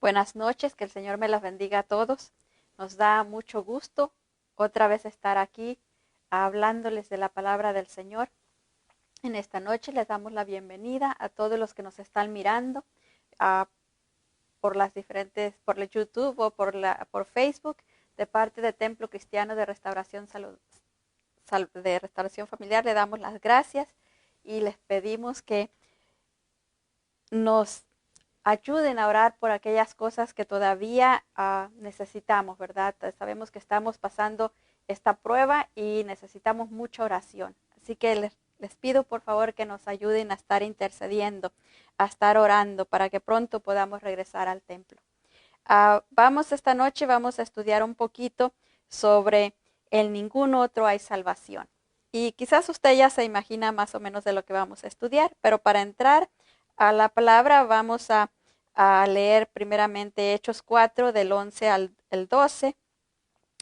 Buenas noches, que el Señor me las bendiga a todos. Nos da mucho gusto otra vez estar aquí hablándoles de la palabra del Señor. En esta noche les damos la bienvenida a todos los que nos están mirando por las diferentes, por el YouTube o por Facebook, de parte de Templo Cristiano de Restauración de Restauración Familiar. Le damos las gracias y les pedimos que nos ayuden a orar por aquellas cosas que todavía necesitamos, ¿verdad? Sabemos que estamos pasando esta prueba y necesitamos mucha oración. Así que les pido por favor que nos ayuden a estar intercediendo, a estar orando para que pronto podamos regresar al templo. Esta noche vamos a estudiar un poquito sobre en ningún otro hay salvación. Y quizás usted ya se imagina más o menos de lo que vamos a estudiar, pero para entrar a la palabra vamos a leer primeramente Hechos 4 del 11 al 12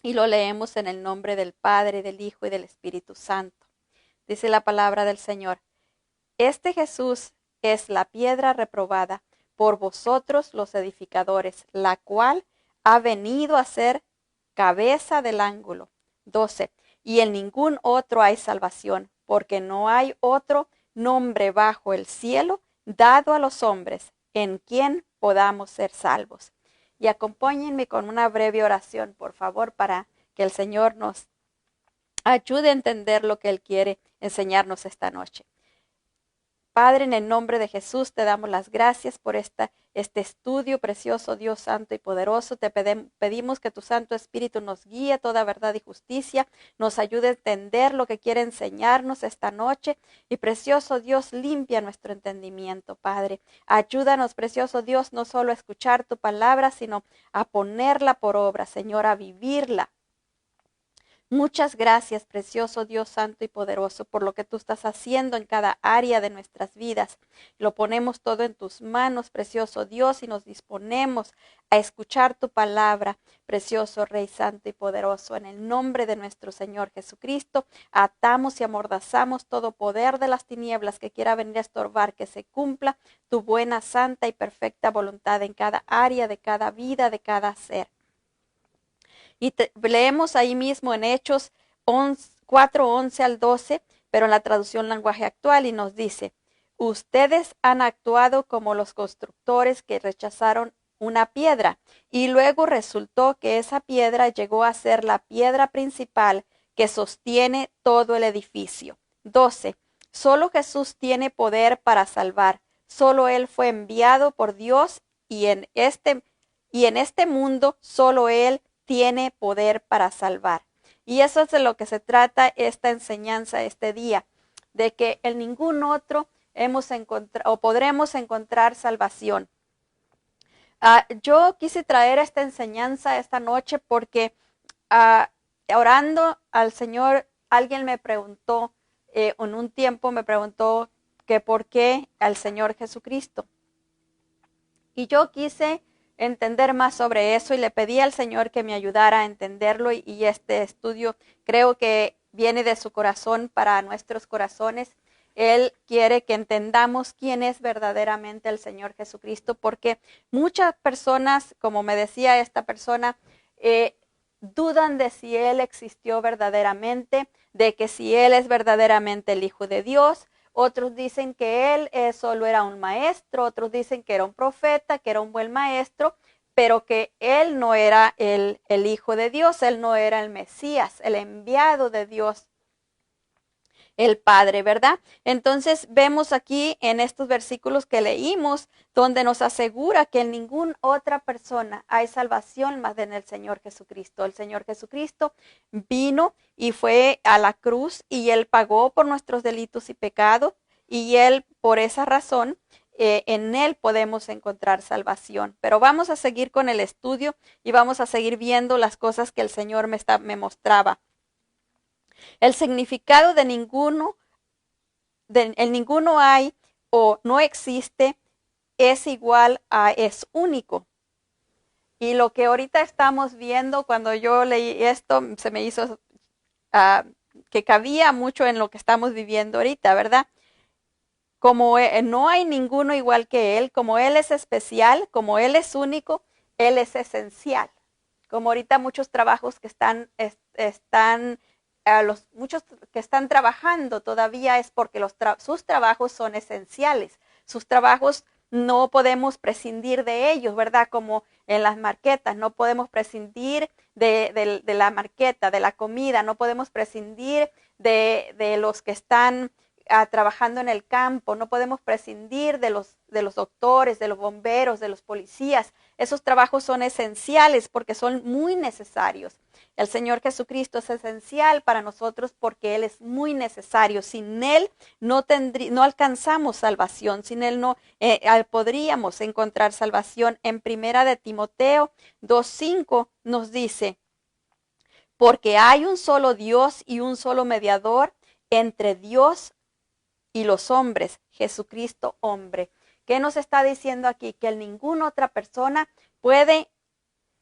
y lo leemos en el nombre del Padre, del Hijo y del Espíritu Santo. Dice la palabra del Señor: Este Jesús es la piedra reprobada por vosotros los edificadores, la cual ha venido a ser cabeza del ángulo. 12. Y en ningún otro hay salvación, porque no hay otro nombre bajo el cielo dado a los hombres en quien podamos ser salvos. Y acompáñenme con una breve oración, por favor, para que el Señor nos ayude a entender lo que Él quiere enseñarnos esta noche. Padre, en el nombre de Jesús te damos las gracias por este estudio precioso, Dios santo y poderoso. Te pedimos que tu Santo Espíritu nos guíe a toda verdad y justicia, nos ayude a entender lo que quiere enseñarnos esta noche. Y precioso Dios, limpia nuestro entendimiento, Padre. Ayúdanos, precioso Dios, no solo a escuchar tu palabra, sino a ponerla por obra, Señor, a vivirla. Muchas gracias, precioso Dios santo y poderoso, por lo que tú estás haciendo en cada área de nuestras vidas. Lo ponemos todo en tus manos, precioso Dios, y nos disponemos a escuchar tu palabra, precioso Rey santo y poderoso. En el nombre de nuestro Señor Jesucristo, atamos y amordazamos todo poder de las tinieblas que quiera venir a estorbar, que se cumpla tu buena, santa y perfecta voluntad en cada área de cada vida, de cada ser. Y leemos ahí mismo en Hechos 4, 11 al 12, pero en la traducción lenguaje actual, y nos dice: ustedes han actuado como los constructores que rechazaron una piedra, y luego resultó que esa piedra llegó a ser la piedra principal que sostiene todo el edificio. 12. Solo Jesús tiene poder para salvar. Solo Él fue enviado por Dios y en este mundo solo Él tiene poder para salvar. Y eso es de lo que se trata esta enseñanza este día, de que en ningún otro hemos encontrado o podremos encontrar salvación. Yo quise traer esta enseñanza esta noche porque orando al Señor, alguien me preguntó, en un tiempo me preguntó que por qué al Señor Jesucristo. Y yo quise entender más sobre eso y le pedí al Señor que me ayudara a entenderlo y este estudio creo que viene de su corazón para nuestros corazones. Él quiere que entendamos quién es verdaderamente el Señor Jesucristo, porque muchas personas, como me decía esta persona, dudan de si Él existió verdaderamente, de que si Él es verdaderamente el Hijo de Dios. Otros dicen que él solo era un maestro, otros dicen que era un profeta, que era un buen maestro, pero que él no era el Hijo de Dios, él no era el Mesías, el enviado de Dios, el Padre, ¿verdad? Entonces vemos aquí en estos versículos que leímos, donde nos asegura que en ninguna otra persona hay salvación más que en el Señor Jesucristo. El Señor Jesucristo vino y fue a la cruz y Él pagó por nuestros delitos y pecados, y Él, por esa razón, en Él podemos encontrar salvación. Pero vamos a seguir con el estudio y vamos a seguir viendo las cosas que el Señor me mostraba. El significado de ninguno hay o no existe es igual a es único. Y lo que ahorita estamos viendo, cuando yo leí esto, se me hizo que cabía mucho en lo que estamos viviendo ahorita, ¿verdad? Como no hay ninguno igual que Él, como Él es especial, como Él es único, Él es esencial. Como ahorita muchos trabajos que muchos que están trabajando todavía es porque sus trabajos son esenciales. Sus trabajos no podemos prescindir de ellos, ¿verdad? Como en las marquetas, no podemos prescindir de la marqueta, de la comida, no podemos prescindir de los que están trabajando en el campo, no podemos prescindir de los doctores, de los bomberos, de los policías. Esos trabajos son esenciales porque son muy necesarios. El Señor Jesucristo es esencial para nosotros porque Él es muy necesario. Sin Él no alcanzamos salvación, sin Él no podríamos encontrar salvación. En Primera de Timoteo 2:5 nos dice, porque hay un solo Dios y un solo mediador entre Dios y los hombres, Jesucristo hombre. ¿Qué nos está diciendo aquí? Que ninguna otra persona puede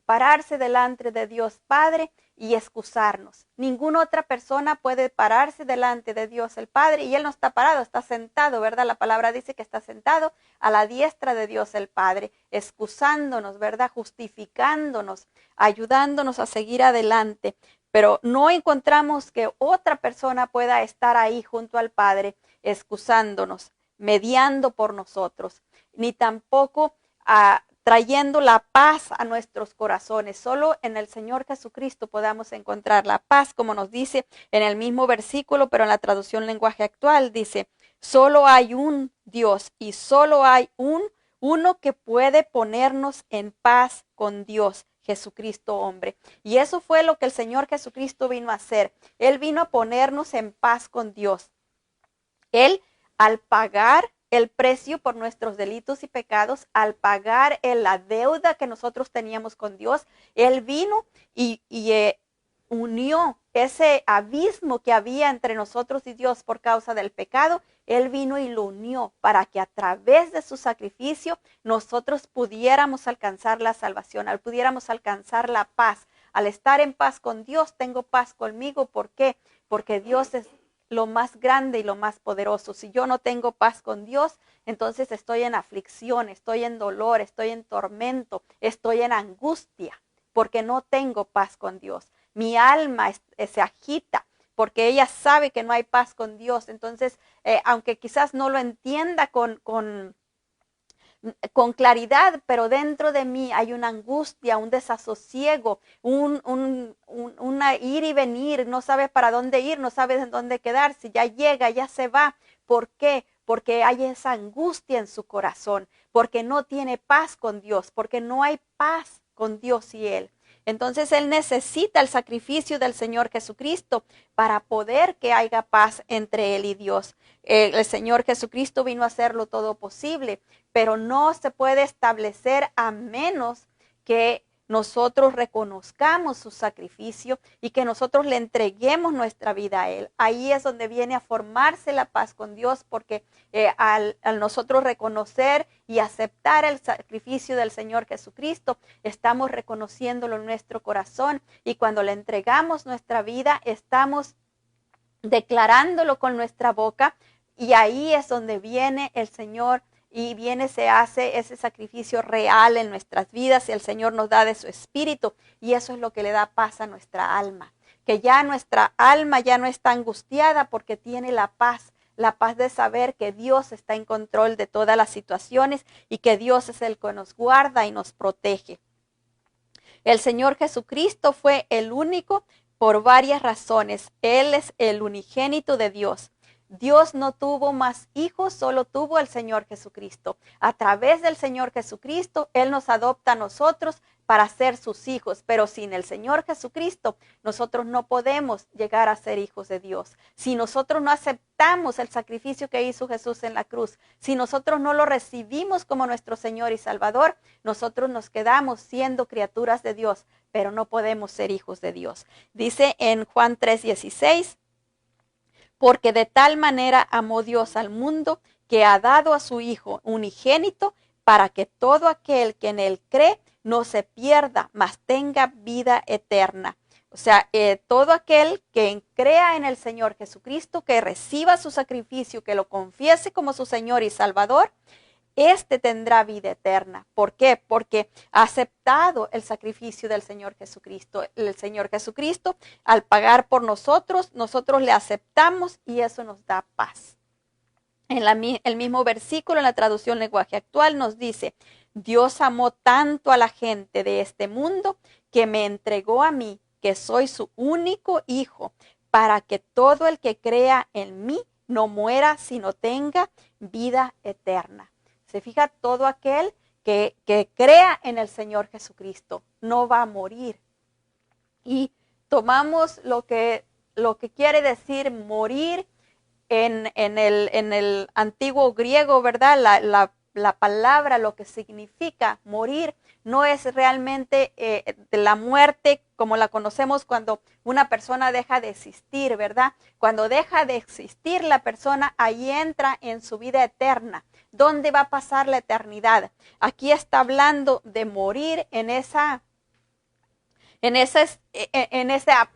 pararse delante de Dios Padre y excusarnos. Ninguna otra persona puede pararse delante de Dios el Padre y Él no está parado, está sentado, ¿verdad? La palabra dice que está sentado a la diestra de Dios el Padre, excusándonos, ¿verdad? Justificándonos, ayudándonos a seguir adelante. Pero no encontramos que otra persona pueda estar ahí junto al Padre, excusándonos, mediando por nosotros, ni tampoco trayendo la paz a nuestros corazones. Solo en el Señor Jesucristo podamos encontrar la paz, como nos dice en el mismo versículo, pero en la traducción lenguaje actual dice, solo hay un Dios y solo hay uno que puede ponernos en paz con Dios, Jesucristo hombre. Y eso fue lo que el Señor Jesucristo vino a hacer. Él vino a ponernos en paz con Dios. Él, al pagar el precio por nuestros delitos y pecados, al pagar la deuda que nosotros teníamos con Dios, Él vino y unió ese abismo que había entre nosotros y Dios por causa del pecado. Él vino y lo unió para que a través de su sacrificio nosotros pudiéramos alcanzar la salvación, pudiéramos alcanzar la paz. Al estar en paz con Dios, tengo paz conmigo. ¿Por qué? Porque Dios es lo más grande y lo más poderoso. Si yo no tengo paz con Dios, entonces estoy en aflicción, estoy en dolor, estoy en tormento, estoy en angustia, porque no tengo paz con Dios. Mi alma se agita porque ella sabe que no hay paz con Dios. Entonces, aunque quizás no lo entienda con claridad, pero dentro de mí hay una angustia, un desasosiego, una ir y venir, no sabe para dónde ir, no sabe en dónde quedarse, ya llega, ya se va. ¿Por qué? Porque hay esa angustia en su corazón, porque no tiene paz con Dios, porque no hay paz con Dios y Él. Entonces Él necesita el sacrificio del Señor Jesucristo para poder que haya paz entre Él y Dios. El Señor Jesucristo vino a hacerlo todo posible, pero no se puede establecer a menos que nosotros reconozcamos su sacrificio y que nosotros le entreguemos nuestra vida a Él. Ahí es donde viene a formarse la paz con Dios, porque al nosotros reconocer y aceptar el sacrificio del Señor Jesucristo, estamos reconociéndolo en nuestro corazón, y cuando le entregamos nuestra vida, estamos declarándolo con nuestra boca, y ahí es donde viene el Señor y se hace ese sacrificio real en nuestras vidas, y el Señor nos da de su espíritu, y eso es lo que le da paz a nuestra alma, que ya nuestra alma ya no está angustiada porque tiene la paz de saber que Dios está en control de todas las situaciones y que Dios es el que nos guarda y nos protege. El Señor Jesucristo fue el único por varias razones. Él es el unigénito de Dios. Dios no tuvo más hijos, solo tuvo el Señor Jesucristo. A través del Señor Jesucristo, Él nos adopta a nosotros para ser sus hijos, pero sin el Señor Jesucristo, nosotros no podemos llegar a ser hijos de Dios. Si nosotros no aceptamos el sacrificio que hizo Jesús en la cruz, si nosotros no lo recibimos como nuestro Señor y Salvador, nosotros nos quedamos siendo criaturas de Dios, pero no podemos ser hijos de Dios. Dice en Juan 3:16, porque de tal manera amó Dios al mundo que ha dado a su Hijo unigénito para que todo aquel que en Él cree no se pierda, mas tenga vida eterna. O sea, todo aquel que crea en el Señor Jesucristo, que reciba su sacrificio, que lo confiese como su Señor y Salvador, este tendrá vida eterna. ¿Por qué? Porque ha aceptado el sacrificio del Señor Jesucristo. El Señor Jesucristo, al pagar por nosotros, nosotros le aceptamos y eso nos da paz. El mismo versículo en la traducción lenguaje actual nos dice, Dios amó tanto a la gente de este mundo que me entregó a mí, que soy su único hijo, para que todo el que crea en mí no muera, sino tenga vida eterna. Se fija, todo aquel que crea en el Señor Jesucristo no va a morir. Y tomamos lo que quiere decir morir en el antiguo griego, ¿verdad? La palabra, lo que significa morir, no es realmente de la muerte como la conocemos cuando una persona deja de existir, ¿verdad? Cuando deja de existir la persona, ahí entra en su vida eterna. ¿Dónde va a pasar la eternidad? Aquí está hablando de morir en ese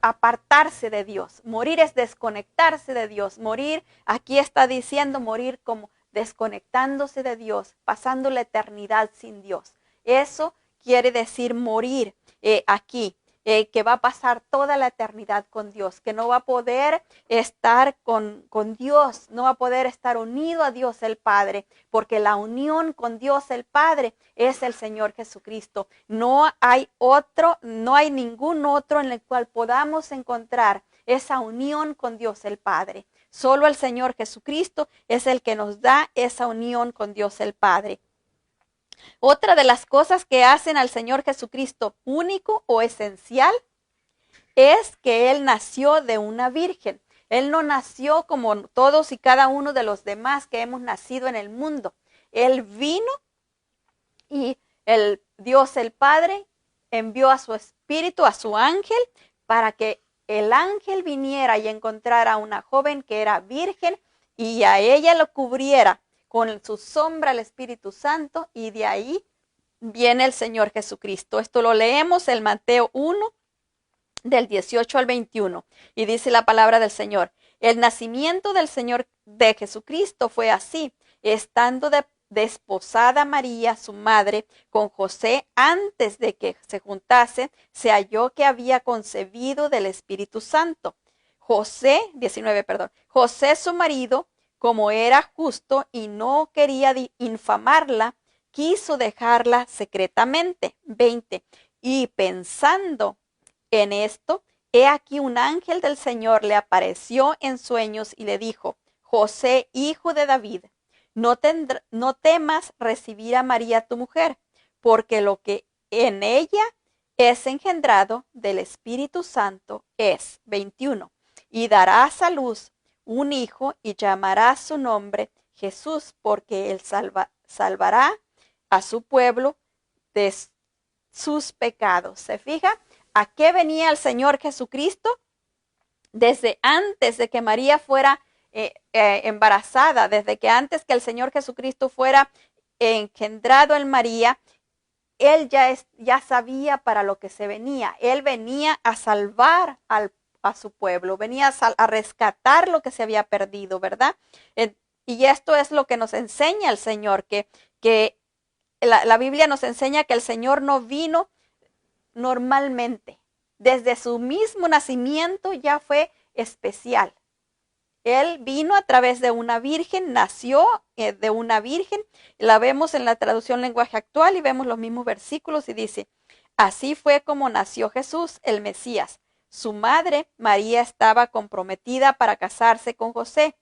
apartarse de Dios. Morir es desconectarse de Dios. Morir, aquí está diciendo morir como desconectándose de Dios, pasando la eternidad sin Dios. Eso quiere decir morir aquí, que va a pasar toda la eternidad con Dios, que no va a poder estar con Dios, no va a poder estar unido a Dios el Padre, porque la unión con Dios el Padre es el Señor Jesucristo. No hay ningún otro en el cual podamos encontrar esa unión con Dios el Padre. Solo el Señor Jesucristo es el que nos da esa unión con Dios el Padre. Otra de las cosas que hacen al Señor Jesucristo único o esencial es que Él nació de una virgen. Él no nació como todos y cada uno de los demás que hemos nacido en el mundo. Él vino y el Dios el Padre envió a su espíritu, a su ángel, para que el ángel viniera y encontrara a una joven que era virgen y a ella lo cubriera con su sombra el Espíritu Santo, y de ahí viene el Señor Jesucristo. Esto lo leemos en Mateo 1, del 18 al 21, y dice la palabra del Señor: el nacimiento del Señor de Jesucristo fue así, estando desposada María, su madre, con José, antes de que se juntase, se halló que había concebido del Espíritu Santo. José, su marido, como era justo y no quería infamarla, quiso dejarla secretamente. 20. Y pensando en esto, he aquí un ángel del Señor le apareció en sueños y le dijo: José, hijo de David, no temas recibir a María tu mujer, porque lo que en ella es engendrado del Espíritu Santo es. 21. Y darás a luz un hijo y llamará su nombre Jesús, porque él salvará a su pueblo de sus pecados. ¿Se fija? ¿A qué venía el Señor Jesucristo? Desde antes de que María fuera embarazada, desde que antes que el Señor Jesucristo fuera engendrado en María, Él ya sabía para lo que se venía. Él venía a salvar a su pueblo, venía a rescatar lo que se había perdido, ¿verdad? Y esto es lo que nos enseña el Señor, que la Biblia nos enseña que el Señor no vino normalmente. Desde su mismo nacimiento ya fue especial. Él vino a través de una virgen, nació de una virgen. La vemos en la traducción lenguaje actual y vemos los mismos versículos y dice: así fue como nació Jesús, el Mesías. Su madre, María, estaba comprometida para casarse con José.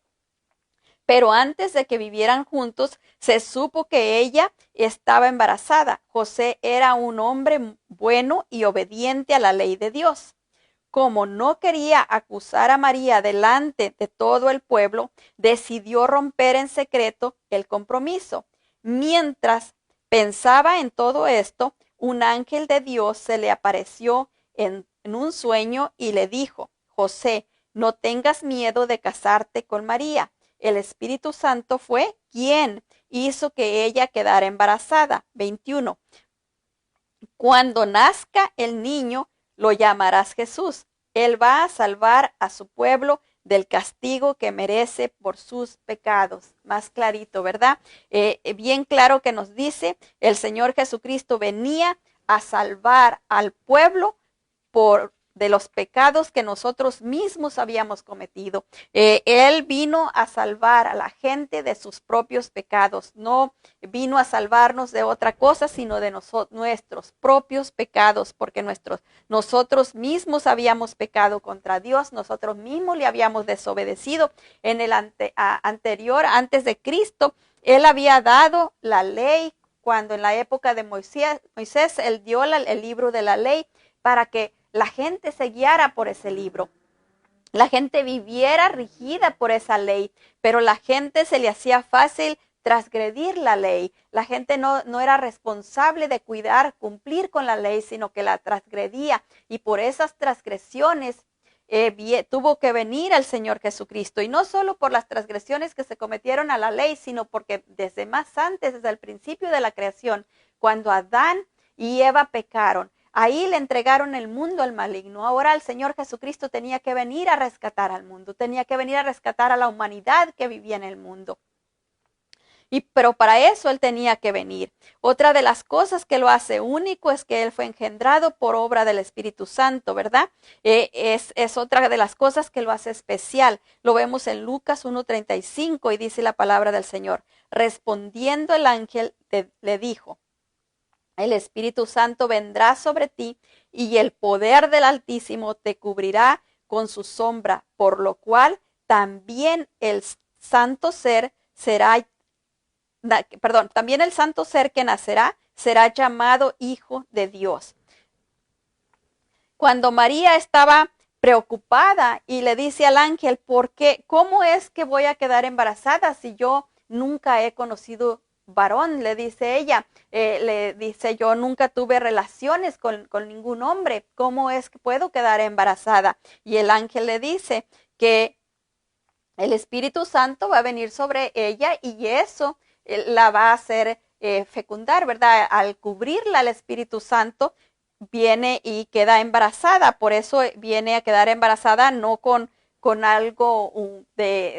Pero antes de que vivieran juntos, se supo que ella estaba embarazada. José era un hombre bueno y obediente a la ley de Dios. Como no quería acusar a María delante de todo el pueblo, decidió romper en secreto el compromiso. Mientras pensaba en todo esto, un ángel de Dios se le apareció en un sueño y le dijo: José, no tengas miedo de casarte con María. El Espíritu Santo fue quien hizo que ella quedara embarazada. 21. Cuando nazca el niño, lo llamarás Jesús. Él va a salvar a su pueblo del castigo que merece por sus pecados. Más clarito, ¿verdad? Bien claro que nos dice, el Señor Jesucristo venía a salvar al pueblo de los pecados que nosotros mismos habíamos cometido. Él vino a salvar a la gente de sus propios pecados. No vino a salvarnos de otra cosa, sino de nuestros propios pecados, porque nosotros mismos habíamos pecado contra Dios, nosotros mismos le habíamos desobedecido. En el anterior, antes de Cristo, Él había dado la ley, cuando en la época de Moisés Él dio el libro de la ley para que la gente se guiara por ese libro. La gente viviera rigida por esa ley, pero la gente se le hacía fácil transgredir la ley. La gente no era responsable de cumplir con la ley, sino que la transgredía. Y por esas transgresiones tuvo que venir el Señor Jesucristo. Y no solo por las transgresiones que se cometieron a la ley, sino porque desde más antes, desde el principio de la creación, cuando Adán y Eva pecaron, ahí le entregaron el mundo al maligno. Ahora el Señor Jesucristo tenía que venir a rescatar al mundo, tenía que venir a rescatar a la humanidad que vivía en el mundo. Pero para eso Él tenía que venir. Otra de las cosas que lo hace único es que Él fue engendrado por obra del Espíritu Santo, ¿verdad? Es otra de las cosas que lo hace especial. Lo vemos en Lucas 1:35 y dice la palabra del Señor. Respondiendo el ángel le dijo, el Espíritu Santo vendrá sobre ti y el poder del Altísimo te cubrirá con su sombra, por lo cual también el santo ser que nacerá será llamado Hijo de Dios. Cuando María estaba preocupada y le dice al ángel, ¿por qué? ¿Cómo es que voy a quedar embarazada si yo nunca he conocido varón? Le dice ella, yo nunca tuve relaciones con ningún hombre, ¿cómo es que puedo quedar embarazada? Y el ángel le dice que el Espíritu Santo va a venir sobre ella y eso la va a hacer fecundar, ¿verdad? Al cubrirla el Espíritu Santo, viene y queda embarazada. Por eso viene a quedar embarazada no con algo,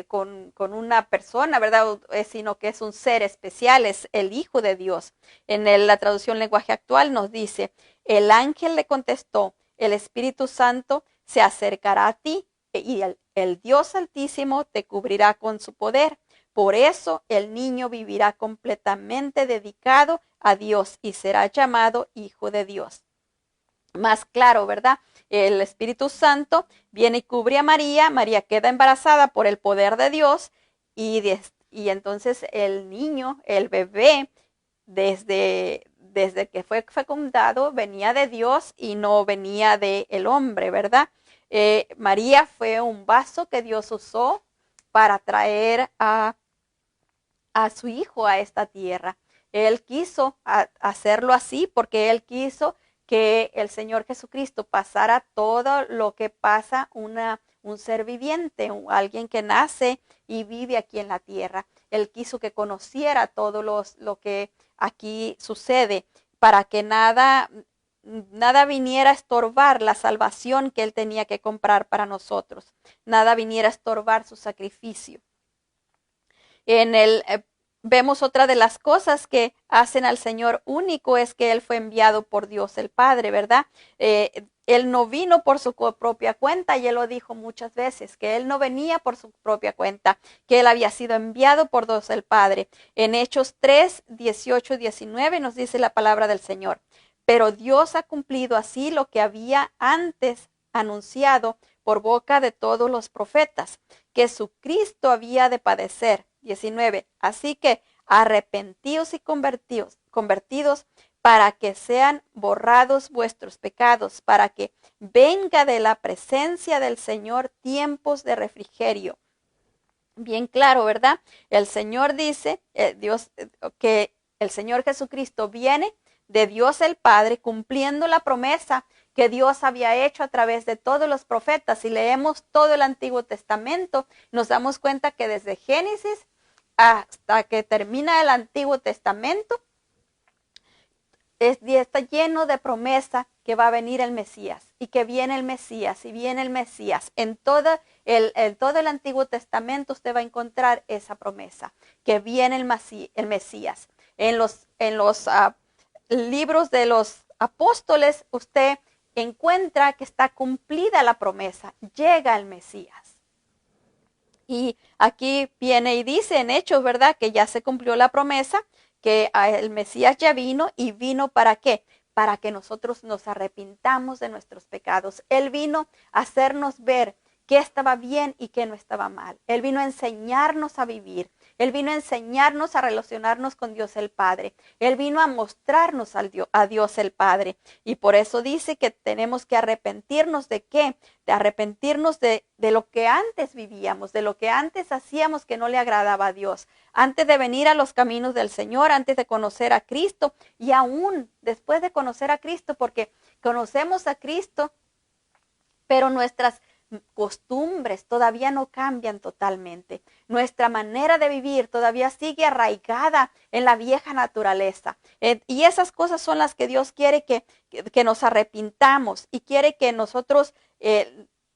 con una persona, ¿verdad? Sino que es un ser especial, es el Hijo de Dios. En la traducción lenguaje actual nos dice, el ángel le contestó, el Espíritu Santo se acercará a ti y el Dios Altísimo te cubrirá con su poder. Por eso el niño vivirá completamente dedicado a Dios y será llamado Hijo de Dios. Más claro, ¿verdad? El Espíritu Santo viene y cubre a María, María queda embarazada por el poder de Dios y entonces el niño, el bebé, desde que fue fecundado, venía de Dios y no venía del hombre, ¿verdad? María fue un vaso que Dios usó para traer a su hijo a esta tierra. Él quiso hacerlo así porque Él quiso que el Señor Jesucristo pasara todo lo que pasa un ser viviente, alguien que nace y vive aquí en la tierra. Él quiso que conociera todo lo que aquí sucede para que nada viniera a estorbar la salvación que Él tenía que comprar para nosotros. Nada viniera a estorbar su sacrificio. Vemos otra de las cosas que hacen al Señor único es que Él fue enviado por Dios el Padre, ¿verdad? Él no vino por su propia cuenta y Él lo dijo muchas veces, que Él no venía por su propia cuenta, que Él había sido enviado por Dios el Padre. En Hechos 3, 18 y 19 nos dice la palabra del Señor. Pero Dios ha cumplido así lo que había antes anunciado por boca de todos los profetas, que su Cristo había de padecer. 19. Así que arrepentíos y convertidos para que sean borrados vuestros pecados, para que venga de la presencia del Señor tiempos de refrigerio. Bien claro, ¿verdad? El Señor dice, que el Señor Jesucristo viene de Dios el Padre cumpliendo la promesa que Dios había hecho a través de todos los profetas. Si leemos todo el Antiguo Testamento, nos damos cuenta que desde Génesis hasta que termina el Antiguo Testamento, está lleno de promesa que va a venir el Mesías y que viene el Mesías y viene el Mesías. En todo el Antiguo Testamento usted va a encontrar esa promesa, que viene el Mesías. En los libros de los apóstoles usted encuentra que está cumplida la promesa, llega el Mesías. Y aquí viene y dice en Hechos, ¿verdad? Que ya se cumplió la promesa, que el Mesías ya vino. ¿Y vino para qué? Para que nosotros nos arrepintamos de nuestros pecados. Él vino a hacernos ver qué estaba bien y qué no estaba mal. Él vino a enseñarnos a vivir. Él vino a enseñarnos a relacionarnos con Dios el Padre. Él vino a mostrarnos a Dios el Padre. Y por eso dice que tenemos que arrepentirnos de qué? De arrepentirnos de lo que antes vivíamos, de lo que antes hacíamos que no le agradaba a Dios. Antes de venir a los caminos del Señor, antes de conocer a Cristo y aún después de conocer a Cristo, porque conocemos a Cristo, pero nuestras costumbres todavía no cambian totalmente. Nuestra manera de vivir todavía sigue arraigada en la vieja naturaleza. Y esas cosas son las que Dios quiere que nos arrepintamos y quiere que nosotros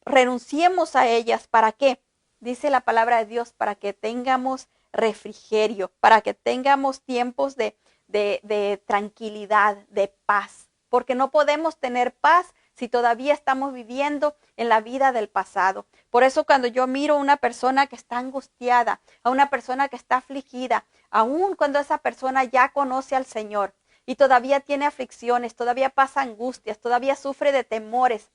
renunciemos a ellas. ¿Para qué? Dice la palabra de Dios, para que tengamos refrigerio, para que tengamos tiempos de tranquilidad, de paz. Porque no podemos tener paz si todavía estamos viviendo en la vida del pasado. Por eso cuando yo miro a una persona que está angustiada, a una persona que está afligida, aun cuando esa persona ya conoce al Señor y todavía tiene aflicciones, todavía pasa angustias, todavía sufre de temores,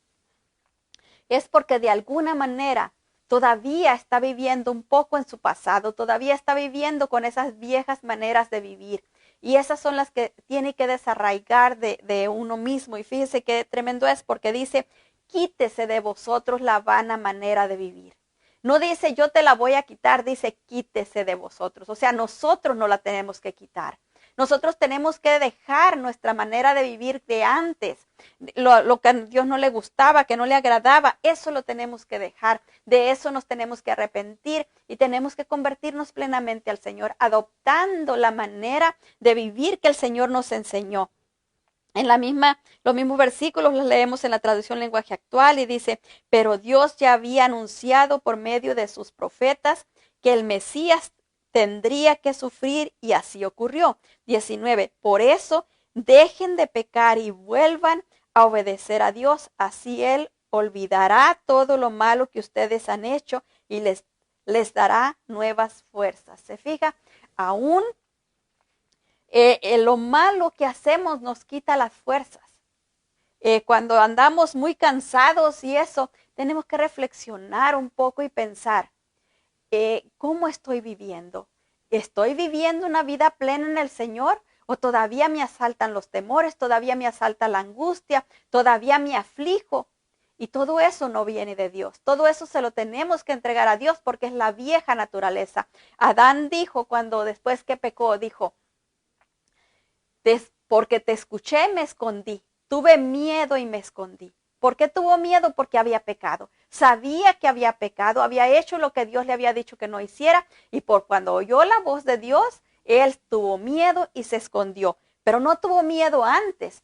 es porque de alguna manera todavía está viviendo un poco en su pasado, todavía está viviendo con esas viejas maneras de vivir. Y esas son las que tiene que desarraigar de uno mismo. Y fíjese qué tremendo es, porque dice, quítese de vosotros la vana manera de vivir. No dice yo te la voy a quitar, dice quítese de vosotros. O sea, nosotros no la tenemos que quitar. Nosotros tenemos que dejar nuestra manera de vivir de antes. Lo que a Dios no le gustaba, que no le agradaba, eso lo tenemos que dejar. De eso nos tenemos que arrepentir y tenemos que convertirnos plenamente al Señor, adoptando la manera de vivir que el Señor nos enseñó. En los mismos versículos los leemos en la traducción lenguaje actual y dice, pero Dios ya había anunciado por medio de sus profetas que el Mesías tendría que sufrir y así ocurrió. 19. Por eso dejen de pecar y vuelvan a obedecer a Dios. Así Él olvidará todo lo malo que ustedes han hecho y les dará nuevas fuerzas. ¿Se fija? Aún lo malo que hacemos nos quita las fuerzas. Cuando andamos muy cansados y eso, tenemos que reflexionar un poco y pensar, ¿cómo estoy viviendo? ¿Estoy viviendo una vida plena en el Señor? ¿O todavía me asaltan los temores? ¿Todavía me asalta la angustia? ¿Todavía me aflijo? Y todo eso no viene de Dios. Todo eso se lo tenemos que entregar a Dios porque es la vieja naturaleza. Adán dijo cuando después que pecó, dijo, porque te escuché me escondí. Tuve miedo y me escondí. ¿Por qué tuvo miedo? Porque había pecado. Sabía que había pecado, había hecho lo que Dios le había dicho que no hiciera y por cuando oyó la voz de Dios, él tuvo miedo y se escondió. Pero no tuvo miedo antes,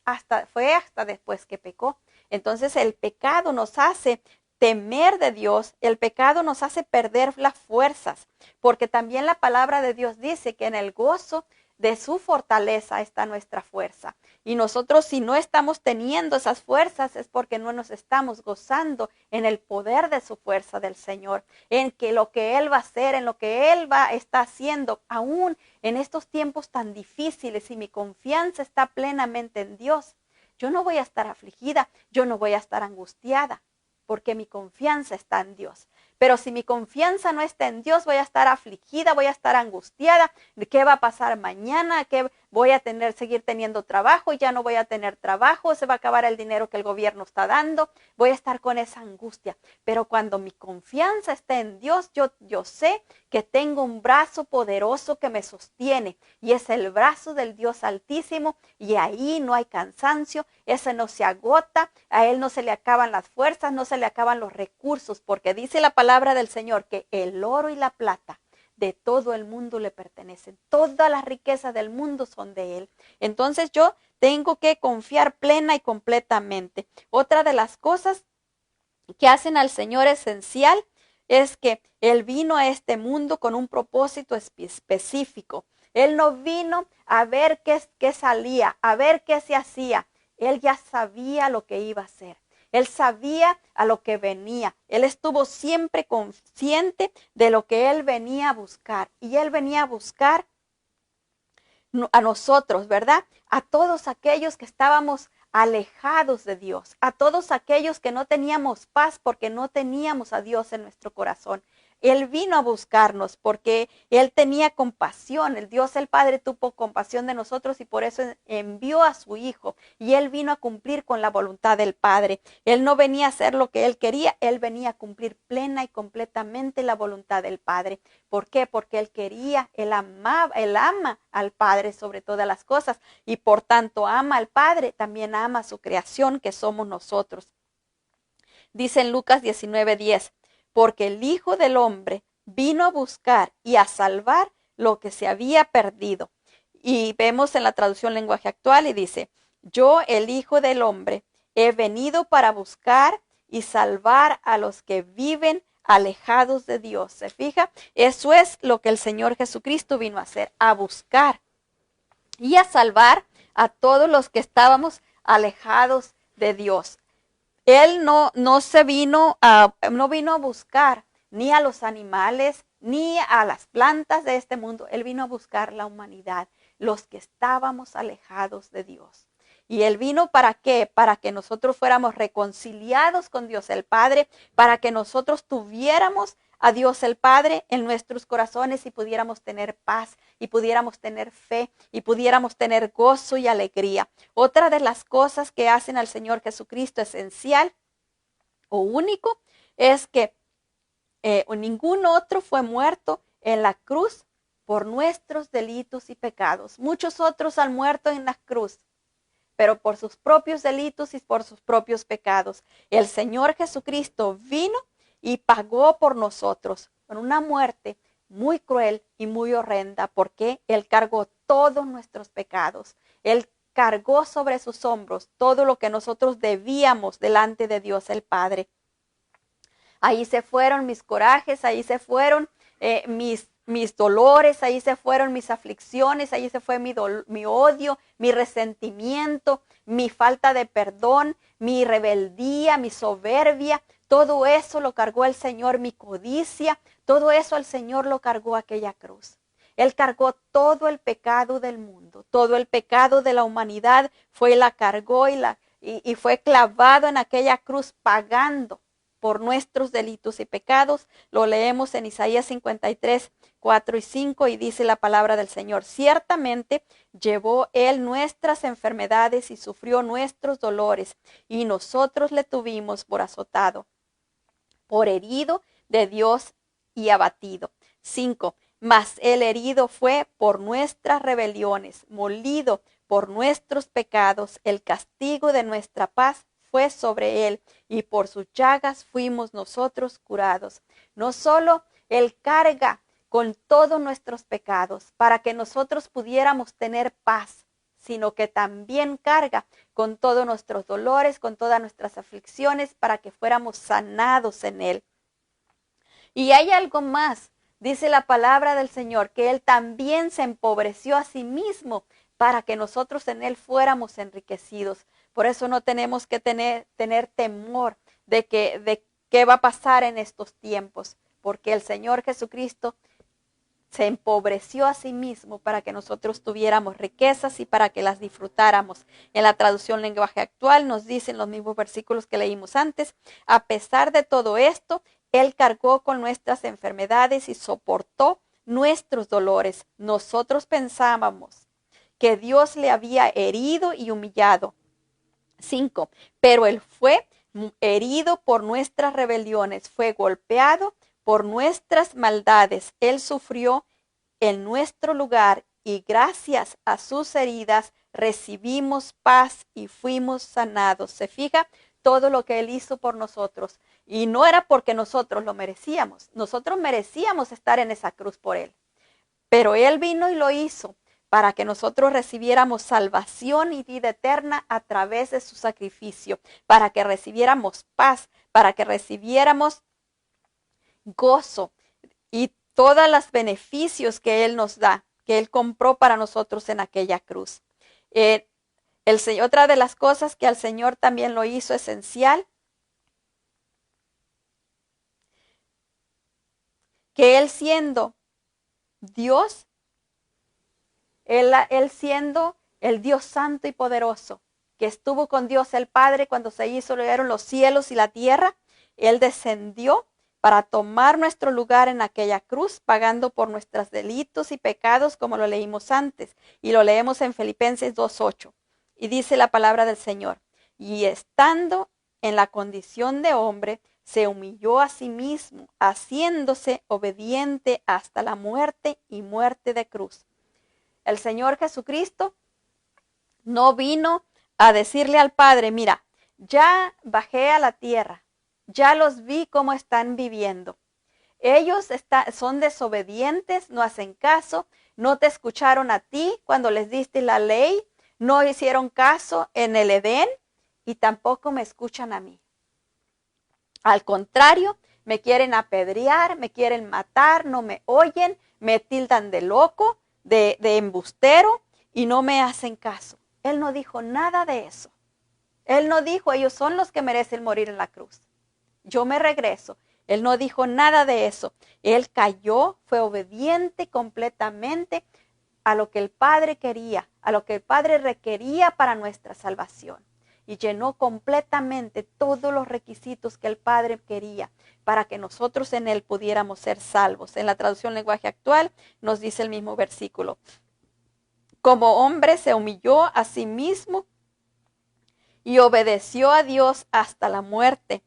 fue hasta después que pecó. Entonces el pecado nos hace temer de Dios, el pecado nos hace perder las fuerzas, porque también la palabra de Dios dice que en el gozo de su fortaleza está nuestra fuerza. Y nosotros si no estamos teniendo esas fuerzas es porque no nos estamos gozando en el poder de su fuerza del Señor, en que lo que Él va a hacer, en lo que Él está haciendo, aún en estos tiempos tan difíciles, y mi confianza está plenamente en Dios. Yo no voy a estar afligida, yo no voy a estar angustiada, porque mi confianza está en Dios. Pero si mi confianza no está en Dios, voy a estar afligida, voy a estar angustiada. ¿Qué va a pasar mañana? ¿Qué voy a seguir teniendo trabajo? Ya no voy a tener trabajo, se va a acabar el dinero que el gobierno está dando. Voy a estar con esa angustia. Pero cuando mi confianza está en Dios, yo sé que tengo un brazo poderoso que me sostiene. Y es el brazo del Dios Altísimo. Y ahí no hay cansancio, ese no se agota, a Él no se le acaban las fuerzas, no se le acaban los recursos. Porque dice la palabra del Señor que el oro y la plata de todo el mundo le pertenecen. Todas las riquezas del mundo son de Él. Entonces yo tengo que confiar plena y completamente. Otra de las cosas que hacen al Señor esencial es que Él vino a este mundo con un propósito específico. Él no vino a ver qué salía, a ver qué se hacía. Él ya sabía lo que iba a hacer. Él sabía a lo que venía. Él estuvo siempre consciente de lo que Él venía a buscar. Y Él venía a buscar a nosotros, ¿verdad? A todos aquellos que estábamos alejados de Dios, a todos aquellos que no teníamos paz porque no teníamos a Dios en nuestro corazón. Él vino a buscarnos porque Él tenía compasión. El Dios el Padre tuvo compasión de nosotros y por eso envió a su Hijo. Y Él vino a cumplir con la voluntad del Padre. Él no venía a hacer lo que Él quería, Él venía a cumplir plena y completamente la voluntad del Padre. ¿Por qué? Porque Él quería, Él amaba, Él ama al Padre sobre todas las cosas. Y por tanto ama al Padre, también ama a su creación que somos nosotros. Dice en Lucas 19:10. Porque el Hijo del Hombre vino a buscar y a salvar lo que se había perdido. Y vemos en la traducción lenguaje actual y dice, yo, el Hijo del Hombre, he venido para buscar y salvar a los que viven alejados de Dios. ¿Se fija? Eso es lo que el Señor Jesucristo vino a hacer, a buscar y a salvar a todos los que estábamos alejados de Dios. Él no vino a buscar ni a los animales, ni a las plantas de este mundo. Él vino a buscar la humanidad, los que estábamos alejados de Dios. ¿Y Él vino para qué? Para que nosotros fuéramos reconciliados con Dios el Padre, para que nosotros tuviéramos a Dios el Padre en nuestros corazones y pudiéramos tener paz y pudiéramos tener fe y pudiéramos tener gozo y alegría. Otra de las cosas que hacen al Señor Jesucristo esencial o único es que ningún otro fue muerto en la cruz por nuestros delitos y pecados. Muchos otros han muerto en la cruz, pero por sus propios delitos y por sus propios pecados. El Señor Jesucristo vino y pagó por nosotros con una muerte muy cruel y muy horrenda, porque Él cargó todos nuestros pecados. Él cargó sobre sus hombros todo lo que nosotros debíamos delante de Dios el Padre. Ahí se fueron mis corajes, ahí se fueron mis dolores, ahí se fueron mis aflicciones, ahí se fue mi odio, mi resentimiento, mi falta de perdón, mi rebeldía, mi soberbia. Todo eso lo cargó el Señor, mi codicia, todo eso el Señor lo cargó a aquella cruz. Él cargó todo el pecado del mundo, todo el pecado de la humanidad la cargó y fue clavado en aquella cruz pagando por nuestros delitos y pecados. Lo leemos en Isaías 53, 4 y 5 y dice la palabra del Señor, ciertamente llevó Él nuestras enfermedades y sufrió nuestros dolores y nosotros le tuvimos por azotado, por herido de Dios y abatido. 5. Mas el herido fue por nuestras rebeliones, molido por nuestros pecados, el castigo de nuestra paz fue sobre Él, y por sus llagas fuimos nosotros curados. No solo Él carga con todos nuestros pecados para que nosotros pudiéramos tener paz, sino que también carga con todos nuestros dolores, con todas nuestras aflicciones, para que fuéramos sanados en Él. Y hay algo más, dice la palabra del Señor, que Él también se empobreció a sí mismo para que nosotros en Él fuéramos enriquecidos. Por eso no tenemos que tener temor de qué va a pasar en estos tiempos, porque el Señor Jesucristo se empobreció a sí mismo para que nosotros tuviéramos riquezas y para que las disfrutáramos. En la traducción lenguaje actual nos dicen los mismos versículos que leímos antes, a pesar de todo esto, Él cargó con nuestras enfermedades y soportó nuestros dolores. Nosotros pensábamos que Dios le había herido y humillado. 5. Pero Él fue herido por nuestras rebeliones, fue golpeado por nuestras maldades. Él sufrió en nuestro lugar y gracias a sus heridas recibimos paz y fuimos sanados. ¿Se fija? Todo lo que Él hizo por nosotros. Y no era porque nosotros lo merecíamos. Nosotros merecíamos estar en esa cruz por Él. Pero Él vino y lo hizo para que nosotros recibiéramos salvación y vida eterna a través de su sacrificio, para que recibiéramos paz, para que recibiéramos gozo y todos los beneficios que Él nos da, que Él compró para nosotros en aquella cruz. Otra de las cosas que al Señor también lo hizo esencial, que Él siendo Dios, Él siendo el Dios santo y poderoso, que estuvo con Dios el Padre cuando se hicieron los cielos y la tierra, Él descendió para tomar nuestro lugar en aquella cruz, pagando por nuestros delitos y pecados, como lo leímos antes, y lo leemos en Filipenses 2:8. Y dice la palabra del Señor, y estando en la condición de hombre, se humilló a sí mismo, haciéndose obediente hasta la muerte y muerte de cruz. El Señor Jesucristo no vino a decirle al Padre, mira, ya bajé a la tierra, ya los vi cómo están viviendo. Ellos son desobedientes, no hacen caso, no te escucharon a ti cuando les diste la ley, no hicieron caso en el Edén y tampoco me escuchan a mí. Al contrario, me quieren apedrear, me quieren matar, no me oyen, me tildan de loco, de embustero y no me hacen caso. Él no dijo nada de eso. Él no dijo, ellos son los que merecen morir en la cruz. Yo me regreso. Él no dijo nada de eso. Él cayó, fue obediente completamente a lo que el Padre quería, a lo que el Padre requería para nuestra salvación. Y llenó completamente todos los requisitos que el Padre quería para que nosotros en Él pudiéramos ser salvos. En la traducción lenguaje actual nos dice el mismo versículo. Como hombre se humilló a sí mismo y obedeció a Dios hasta la muerte.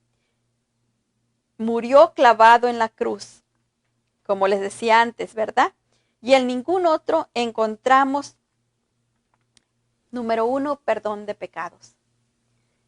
Murió clavado en la cruz, como les decía antes, ¿verdad? Y en ningún otro encontramos, número 1, perdón de pecados.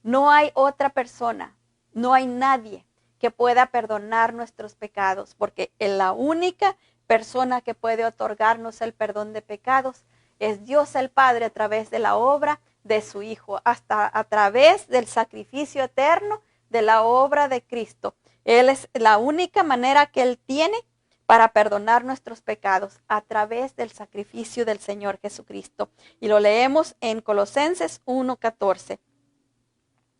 No hay otra persona, no hay nadie que pueda perdonar nuestros pecados, porque la única persona que puede otorgarnos el perdón de pecados es Dios el Padre a través de la obra de su Hijo, hasta a través del sacrificio eterno de la obra de Cristo. Él es la única manera que Él tiene para perdonar nuestros pecados a través del sacrificio del Señor Jesucristo. Y lo leemos en Colosenses 1:14.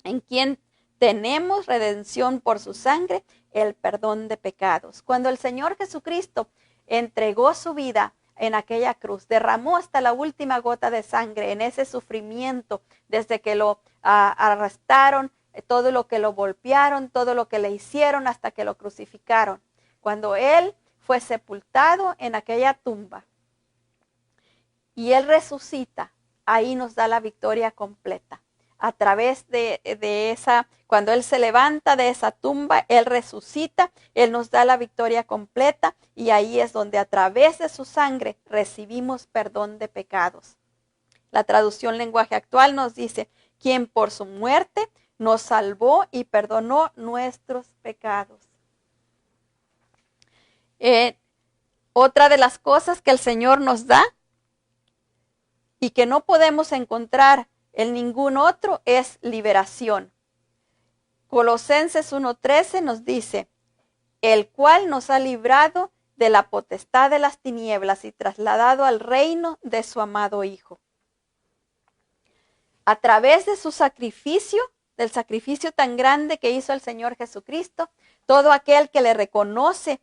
En quien tenemos redención por su sangre, el perdón de pecados. Cuando el Señor Jesucristo entregó su vida en aquella cruz, derramó hasta la última gota de sangre en ese sufrimiento, desde que lo arrestaron, todo lo que lo golpearon, todo lo que le hicieron hasta que lo crucificaron. Cuando Él fue sepultado en aquella tumba y Él resucita, ahí nos da la victoria completa. A través de esa, cuando Él se levanta de esa tumba, Él resucita, Él nos da la victoria completa y ahí es donde a través de su sangre recibimos perdón de pecados. La traducción lenguaje actual nos dice, quien por su muerte nos salvó y perdonó nuestros pecados. Otra de las cosas que el Señor nos da y que no podemos encontrar en ningún otro es liberación. Colosenses 1:13 nos dice, el cual nos ha librado de la potestad de las tinieblas y trasladado al reino de su amado Hijo. A través de su sacrificio, del sacrificio tan grande que hizo el Señor Jesucristo, todo aquel que le reconoce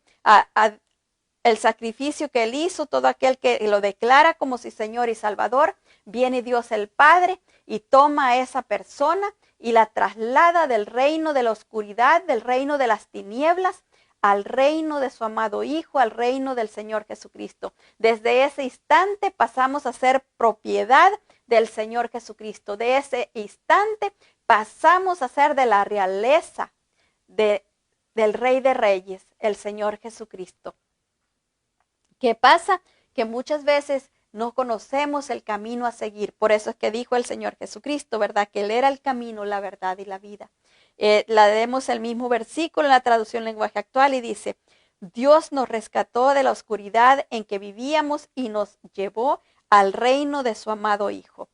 el sacrificio que Él hizo, todo aquel que lo declara como su Señor y Salvador, viene Dios el Padre y toma a esa persona y la traslada del reino de la oscuridad, del reino de las tinieblas, al reino de su amado Hijo, al reino del Señor Jesucristo. Desde ese instante pasamos a ser propiedad del Señor Jesucristo. De ese instante pasamos a ser de la realeza del Rey de Reyes, el Señor Jesucristo. ¿Qué pasa? Que muchas veces no conocemos el camino a seguir. Por eso es que dijo el Señor Jesucristo, ¿verdad? Que Él era el camino, la verdad y la vida. Leemos el mismo versículo en la traducción lenguaje actual y dice, Dios nos rescató de la oscuridad en que vivíamos y nos llevó al reino de su amado Hijo.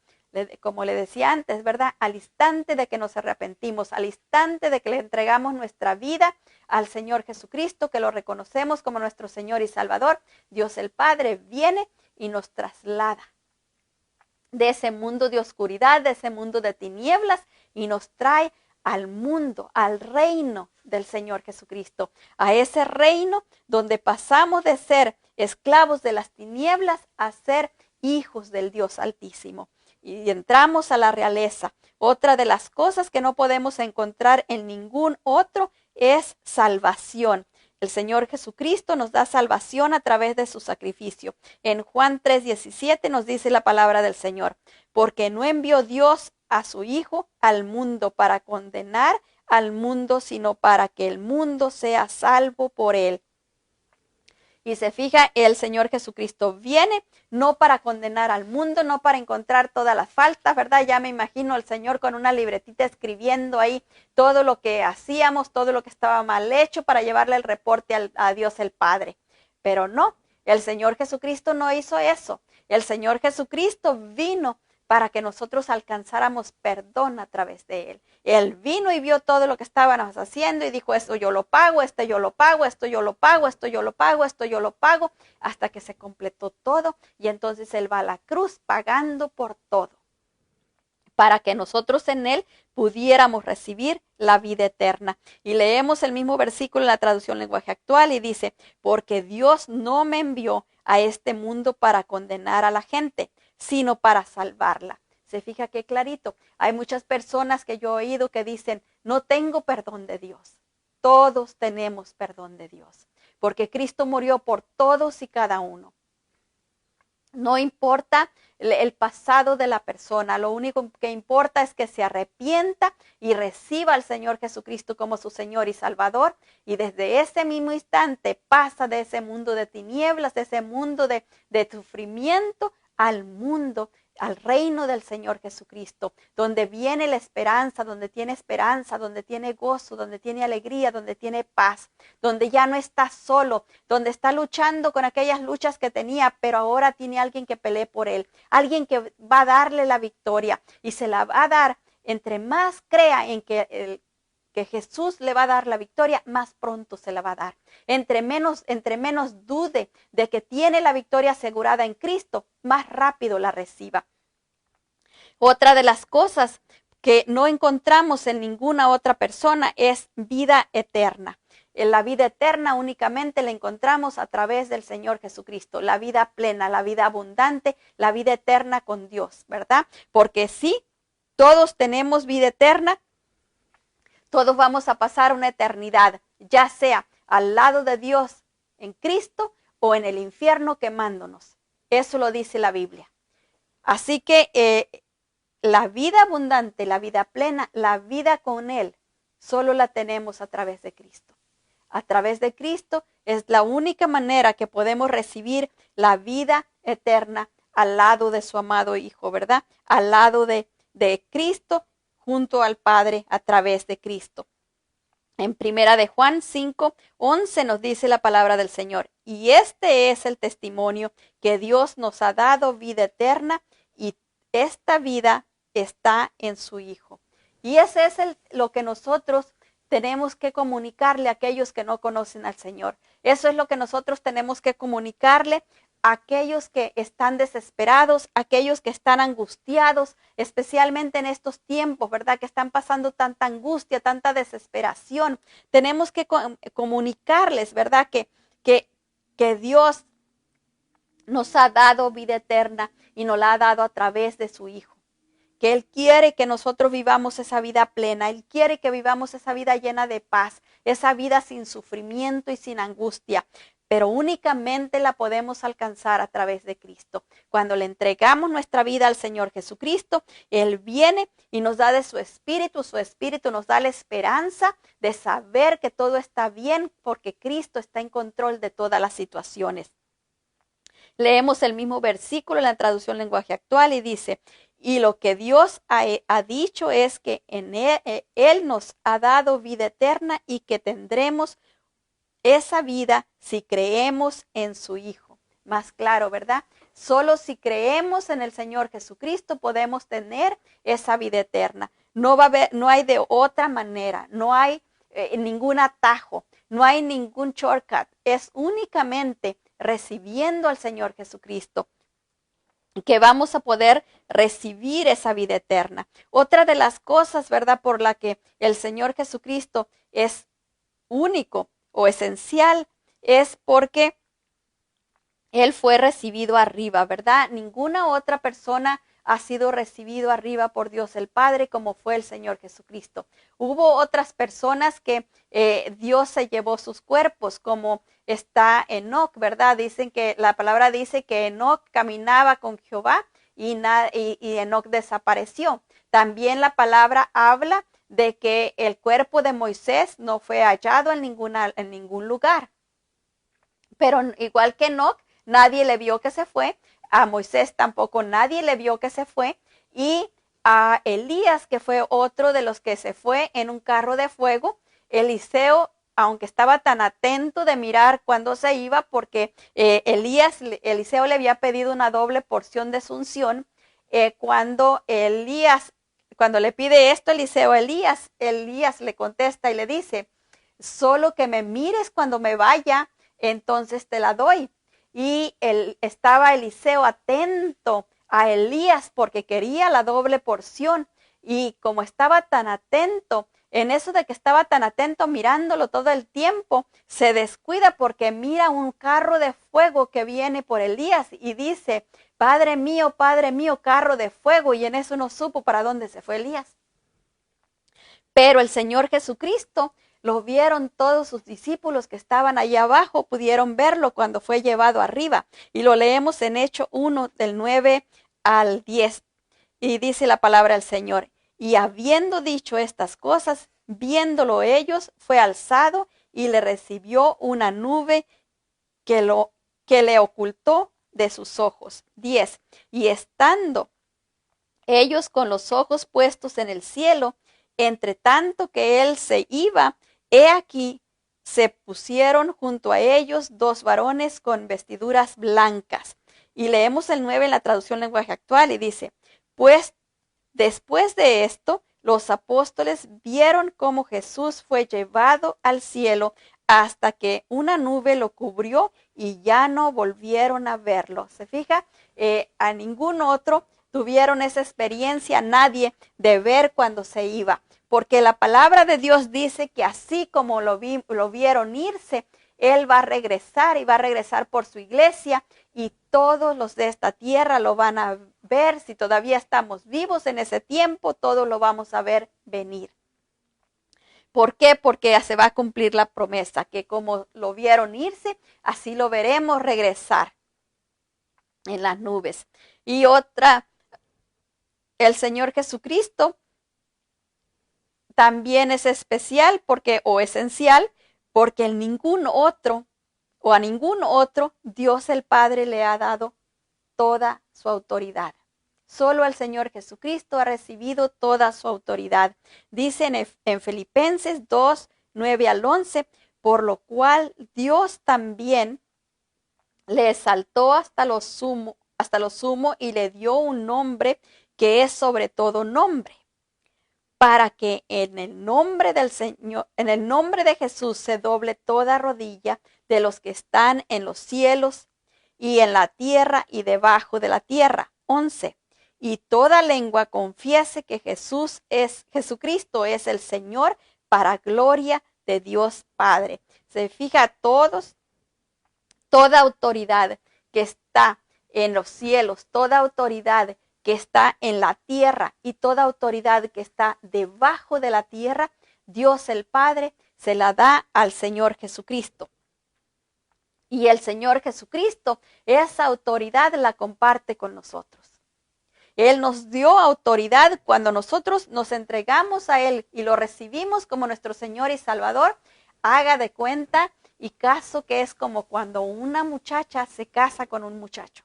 Como le decía antes, ¿verdad? Al instante de que nos arrepentimos, al instante de que le entregamos nuestra vida al Señor Jesucristo, que lo reconocemos como nuestro Señor y Salvador, Dios el Padre viene y nos traslada de ese mundo de oscuridad, de ese mundo de tinieblas, y nos trae al mundo, al reino del Señor Jesucristo, a ese reino donde pasamos de ser esclavos de las tinieblas a ser hijos del Dios Altísimo. Y entramos a la realeza. Otra de las cosas que no podemos encontrar en ningún otro es salvación. El Señor Jesucristo nos da salvación a través de su sacrificio. En Juan 3:17 nos dice la palabra del Señor, porque no envió Dios a su Hijo al mundo para condenar al mundo, sino para que el mundo sea salvo por él. Y se fija, el Señor Jesucristo viene no para condenar al mundo, no para encontrar todas las faltas, ¿verdad? Ya me imagino al Señor con una libretita escribiendo ahí todo lo que hacíamos, todo lo que estaba mal hecho para llevarle el reporte a Dios el Padre. Pero no, el Señor Jesucristo no hizo eso. El Señor Jesucristo vino para que nosotros alcanzáramos perdón a través de Él. Él vino y vio todo lo que estábamos haciendo y dijo, esto yo lo pago, esto yo lo pago, esto yo lo pago, esto yo lo pago, esto yo lo pago, hasta que se completó todo. Y entonces Él va a la cruz pagando por todo, para que nosotros en Él pudiéramos recibir la vida eterna. Y leemos el mismo versículo en la traducción lenguaje actual y dice, porque Dios no me envió a este mundo para condenar a la gente, sino para salvarla. Se fija qué clarito. Hay muchas personas que yo he oído que dicen, no tengo perdón de Dios. Todos tenemos perdón de Dios, porque Cristo murió por todos y cada uno. No importa el pasado de la persona, lo único que importa es que se arrepienta y reciba al Señor Jesucristo como su Señor y Salvador, y desde ese mismo instante pasa de ese mundo de tinieblas, de ese mundo de sufrimiento, al mundo, al reino del Señor Jesucristo, donde viene la esperanza, donde tiene gozo, donde tiene alegría, donde tiene paz, donde ya no está solo, donde está luchando con aquellas luchas que tenía, pero ahora tiene alguien que pelee por él, alguien que va a darle la victoria y se la va a dar. Entre más crea en que Jesús le va a dar la victoria, más pronto se la va a dar. Entre menos dude de que tiene la victoria asegurada en Cristo, más rápido la reciba. Otra de las cosas que no encontramos en ninguna otra persona es vida eterna. En la vida eterna únicamente la encontramos a través del Señor Jesucristo, la vida plena, la vida abundante, la vida eterna con Dios, ¿verdad? Porque sí, todos tenemos vida eterna, todos vamos a pasar una eternidad, ya sea al lado de Dios en Cristo o en el infierno quemándonos. Eso lo dice la Biblia. Así que la vida abundante, la vida plena, la vida con Él, solo la tenemos a través de Cristo. A través de Cristo es la única manera que podemos recibir la vida eterna al lado de su amado Hijo, ¿verdad? Al lado de Cristo, junto al Padre a través de Cristo. En primera de Juan 5:11 nos dice la palabra del Señor, y este es el testimonio que Dios nos ha dado vida eterna, y esta vida está en su Hijo. Y ese es lo que nosotros tenemos que comunicarle a aquellos que no conocen al Señor. Eso es lo que nosotros tenemos que comunicarle a aquellos que están desesperados, aquellos que están angustiados, especialmente en estos tiempos, ¿verdad? Que están pasando tanta angustia, tanta desesperación. Tenemos que comunicarles, ¿verdad? Que Dios nos ha dado vida eterna y nos la ha dado a través de su Hijo. Que Él quiere que nosotros vivamos esa vida plena, Él quiere que vivamos esa vida llena de paz, esa vida sin sufrimiento y sin angustia, pero únicamente la podemos alcanzar a través de Cristo. Cuando le entregamos nuestra vida al Señor Jesucristo, Él viene y nos da de su Espíritu nos da la esperanza de saber que todo está bien porque Cristo está en control de todas las situaciones. Leemos el mismo versículo en la traducción lenguaje actual y dice, Y lo que Dios ha dicho es que en Él nos ha dado vida eterna y que tendremos esa vida si creemos en su Hijo. Más claro, ¿verdad? Solo si creemos en el Señor Jesucristo podemos tener esa vida eterna. No hay de otra manera, no hay ningún atajo, no hay ningún shortcut. Es únicamente recibiendo al Señor Jesucristo que vamos a poder recibir esa vida eterna. Otra de las cosas, ¿verdad?, por la que el Señor Jesucristo es único o esencial, es porque Él fue recibido arriba, ¿verdad? Ninguna otra persona ha sido recibido arriba por Dios el Padre como fue el Señor Jesucristo. Hubo otras personas que Dios se llevó sus cuerpos, como está Enoc, ¿verdad? Dicen que la palabra dice que Enoc caminaba con Jehová y Enoc desapareció. También la palabra habla de que el cuerpo de Moisés no fue hallado en ningún lugar. Pero igual que Enoc, nadie le vio que se fue. A Moisés tampoco nadie le vio que se fue. Y a Elías, que fue otro de los que se fue en un carro de fuego, Eliseo, aunque estaba tan atento de mirar cuando se iba, porque Eliseo le había pedido una doble porción de su unción, cuando le pide esto Eliseo, Elías le contesta y le dice, solo que me mires cuando me vaya, entonces te la doy. Y estaba Eliseo atento a Elías porque quería la doble porción. Y como estaba tan atento, en eso de que estaba tan atento mirándolo todo el tiempo, se descuida porque mira un carro de fuego que viene por Elías y dice, Padre mío, carro de fuego. Y en eso no supo para dónde se fue Elías. Pero el Señor Jesucristo lo vieron todos sus discípulos que estaban allá abajo, pudieron verlo cuando fue llevado arriba. Y lo leemos en Hechos 1, del 9 al 10. Y dice la palabra del Señor, y habiendo dicho estas cosas, viéndolo ellos, fue alzado y le recibió una nube que le ocultó de sus ojos. 10. Y estando ellos con los ojos puestos en el cielo, entre tanto que él se iba, he aquí se pusieron junto a ellos dos varones con vestiduras blancas. Y leemos el 9 en la traducción lenguaje actual y dice, pues después de esto, los apóstoles vieron cómo Jesús fue llevado al cielo hasta que una nube lo cubrió y ya no volvieron a verlo. ¿Se fija? A ningún otro tuvieron esa experiencia, nadie, de ver cuando se iba. Porque la palabra de Dios dice que así como lo vieron irse, Él va a regresar y va a regresar por su iglesia y todos los de esta tierra lo van a ver. Si todavía estamos vivos en ese tiempo, todos lo vamos a ver venir. ¿Por qué? Porque se va a cumplir la promesa, que como lo vieron irse, así lo veremos regresar en las nubes. Y otra, el Señor Jesucristo también es especial o esencial porque a ningún otro Dios el Padre le ha dado toda su autoridad. Solo el Señor Jesucristo ha recibido toda su autoridad. Dice en Filipenses 2, 9 al 11, por lo cual Dios también le exaltó hasta lo sumo y le dio un nombre que es sobre todo nombre, para que en el nombre del Señor, en el nombre de Jesús se doble toda rodilla de los que están en los cielos y en la tierra y debajo de la tierra. 11. Y toda lengua confiese que Jesucristo es el Señor, para gloria de Dios Padre. Se fija, toda autoridad que está en los cielos, toda autoridad que está en la tierra y toda autoridad que está debajo de la tierra, Dios el Padre se la da al Señor Jesucristo. Y el Señor Jesucristo, esa autoridad la comparte con nosotros. Él nos dio autoridad cuando nosotros nos entregamos a Él y lo recibimos como nuestro Señor y Salvador. Haga de cuenta y caso que es como cuando una muchacha se casa con un muchacho.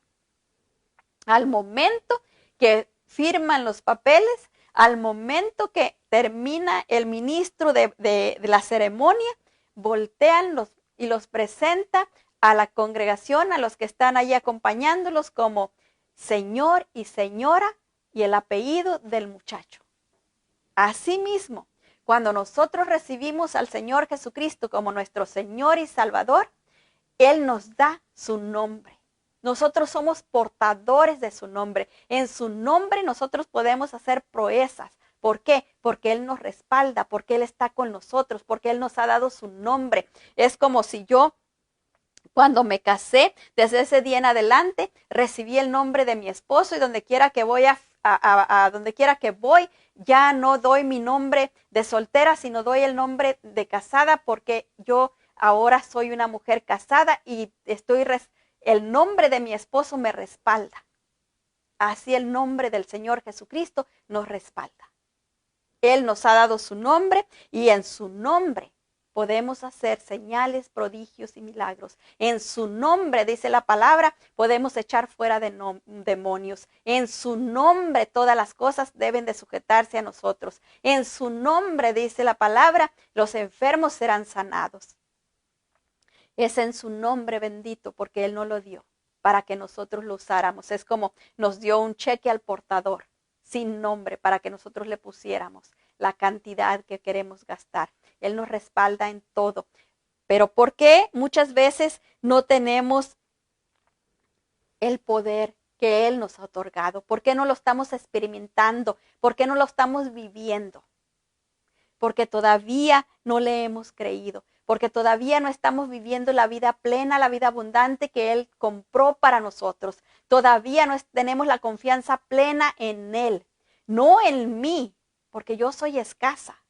Al momento que firman los papeles, al momento que termina el ministro de la ceremonia, voltean y los presenta a la congregación, a los que están ahí acompañándolos como señor y señora y el apellido del muchacho. Asimismo, cuando nosotros recibimos al Señor Jesucristo como nuestro Señor y Salvador, Él nos da su nombre. Nosotros somos portadores de su nombre. En su nombre nosotros podemos hacer proezas. ¿Por qué? Porque Él nos respalda, porque Él está con nosotros, porque Él nos ha dado su nombre. Es como si yo, cuando me casé, desde ese día en adelante, recibí el nombre de mi esposo y donde quiera que voy donde quiera que voy, ya no doy mi nombre de soltera, sino doy el nombre de casada, porque yo ahora soy una mujer casada y el nombre de mi esposo me respalda. Así el nombre del Señor Jesucristo nos respalda. Él nos ha dado su nombre y en su nombre podemos hacer señales, prodigios y milagros. En su nombre, dice la palabra, podemos echar fuera demonios. En su nombre todas las cosas deben de sujetarse a nosotros. En su nombre, dice la palabra, los enfermos serán sanados. Es en su nombre bendito porque Él nos lo dio para que nosotros lo usáramos. Es como nos dio un cheque al portador sin nombre para que nosotros le pusiéramos la cantidad que queremos gastar. Él nos respalda en todo. Pero ¿por qué muchas veces no tenemos el poder que Él nos ha otorgado? ¿Por qué no lo estamos experimentando? ¿Por qué no lo estamos viviendo? Porque todavía no le hemos creído, porque todavía no estamos viviendo la vida plena, la vida abundante que Él compró para nosotros. Todavía no tenemos la confianza plena en Él, no en mí, porque yo soy escasa,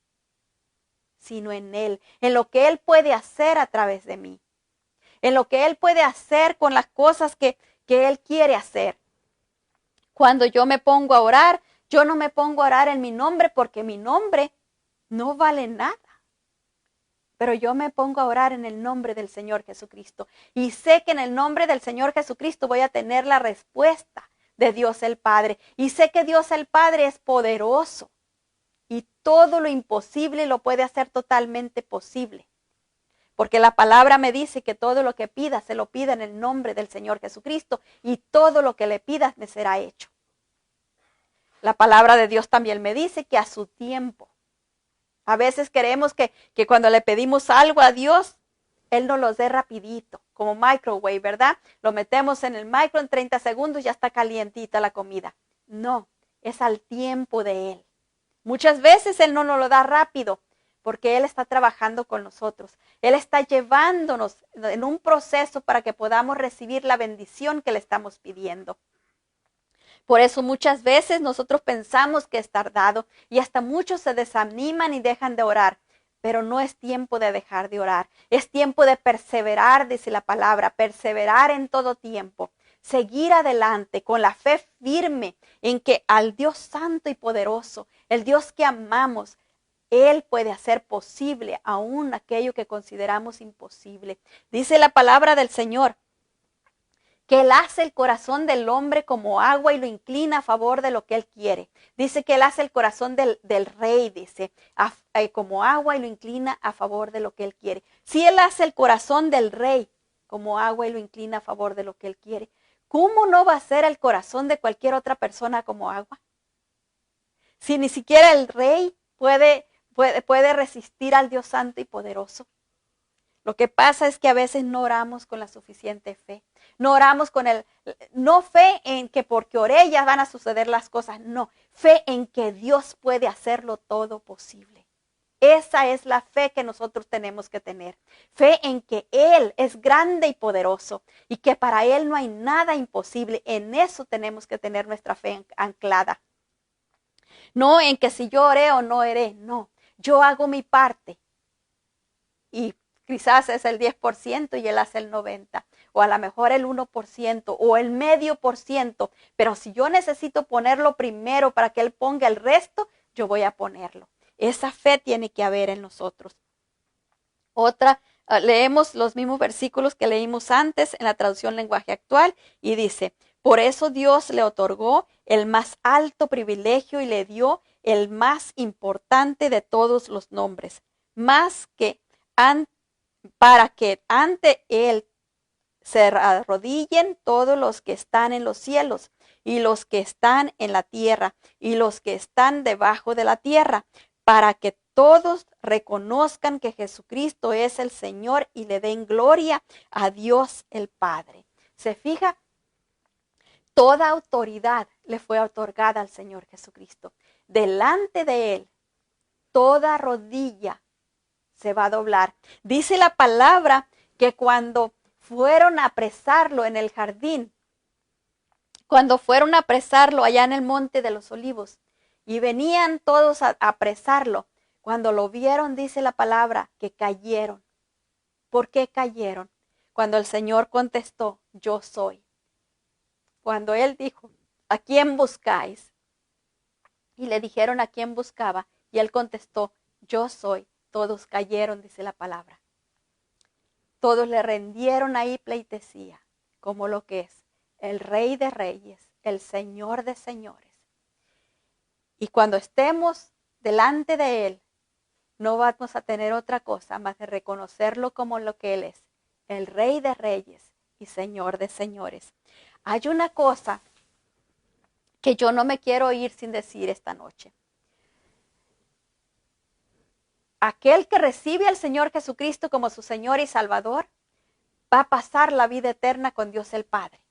sino en Él, en lo que Él puede hacer a través de mí, en lo que Él puede hacer con las cosas que Él quiere hacer. Cuando yo me pongo a orar, yo no me pongo a orar en mi nombre porque mi nombre no vale nada. Pero yo me pongo a orar en el nombre del Señor Jesucristo. Y sé que en el nombre del Señor Jesucristo voy a tener la respuesta de Dios el Padre. Y sé que Dios el Padre es poderoso. Y todo lo imposible lo puede hacer totalmente posible. Porque la palabra me dice que todo lo que pida, se lo pida en el nombre del Señor Jesucristo. Y todo lo que le pidas me será hecho. La palabra de Dios también me dice que a su tiempo. A veces queremos que cuando le pedimos algo a Dios, Él nos lo dé rapidito, como microwave, ¿verdad? Lo metemos en el micro en 30 segundos y ya está calientita la comida. No, es al tiempo de Él. Muchas veces Él no nos lo da rápido porque Él está trabajando con nosotros. Él está llevándonos en un proceso para que podamos recibir la bendición que le estamos pidiendo. Por eso muchas veces nosotros pensamos que es tardado y hasta muchos se desaniman y dejan de orar. Pero no es tiempo de dejar de orar. Es tiempo de perseverar, dice la palabra, perseverar en todo tiempo. Seguir adelante con la fe firme en que al Dios santo y poderoso, el Dios que amamos, Él puede hacer posible aún aquello que consideramos imposible. Dice la palabra del Señor, que Él hace el corazón del hombre como agua y lo inclina a favor de lo que Él quiere. Dice que Él hace el corazón del rey, dice, como agua y lo inclina a favor de lo que Él quiere. Si Él hace el corazón del rey como agua y lo inclina a favor de lo que Él quiere, ¿cómo no va a ser el corazón de cualquier otra persona como agua? Si ni siquiera el rey puede resistir al Dios santo y poderoso. Lo que pasa es que a veces no oramos con la suficiente fe. No oramos no fe en que porque oré ya van a suceder las cosas. No, fe en que Dios puede hacerlo todo posible. Esa es la fe que nosotros tenemos que tener. Fe en que Él es grande y poderoso y que para Él no hay nada imposible. En eso tenemos que tener nuestra fe anclada. No en que si yo oré o no oré, no. Yo hago mi parte y quizás es el 10% y Él hace el 90%, o a lo mejor el 1% o el medio por ciento, pero si yo necesito ponerlo primero para que Él ponga el resto, yo voy a ponerlo. Esa fe tiene que haber en nosotros. Leemos los mismos versículos que leímos antes en la traducción lenguaje actual y dice, Por eso Dios le otorgó el más alto privilegio y le dio el más importante de todos los nombres, para que ante él se arrodillen todos los que están en los cielos y los que están en la tierra y los que están debajo de la tierra, para que todos reconozcan que Jesucristo es el Señor y le den gloria a Dios el Padre. ¿Se fija? Toda autoridad le fue otorgada al Señor Jesucristo. Delante de él, toda rodilla se va a doblar. Dice la palabra que cuando fueron a apresarlo en el jardín, cuando fueron a apresarlo allá en el monte de los olivos, y venían todos a apresarlo, cuando lo vieron, dice la palabra, que cayeron. ¿Por qué cayeron? Cuando el Señor contestó, yo soy. Cuando él dijo, ¿a quién buscáis? Y le dijeron a quién buscaba, y él contestó, yo soy. Todos cayeron, dice la palabra. Todos le rendieron ahí pleitesía, como lo que es el Rey de Reyes, el Señor de Señores. Y cuando estemos delante de él, no vamos a tener otra cosa más de reconocerlo como lo que él es, el Rey de Reyes y Señor de Señores. Hay una cosa que yo no me quiero ir sin decir esta noche. Aquel que recibe al Señor Jesucristo como su Señor y Salvador, va a pasar la vida eterna con Dios el Padre.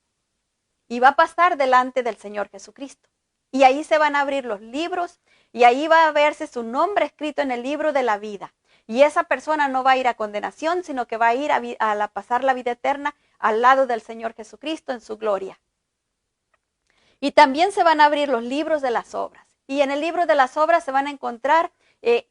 Y va a pasar delante del Señor Jesucristo. Y ahí se van a abrir los libros y ahí va a verse su nombre escrito en el libro de la vida. Y esa persona no va a ir a condenación, sino que va a ir a pasar la vida eterna al lado del Señor Jesucristo en su gloria. Y también se van a abrir los libros de las obras. Y en el libro de las obras se van a encontrar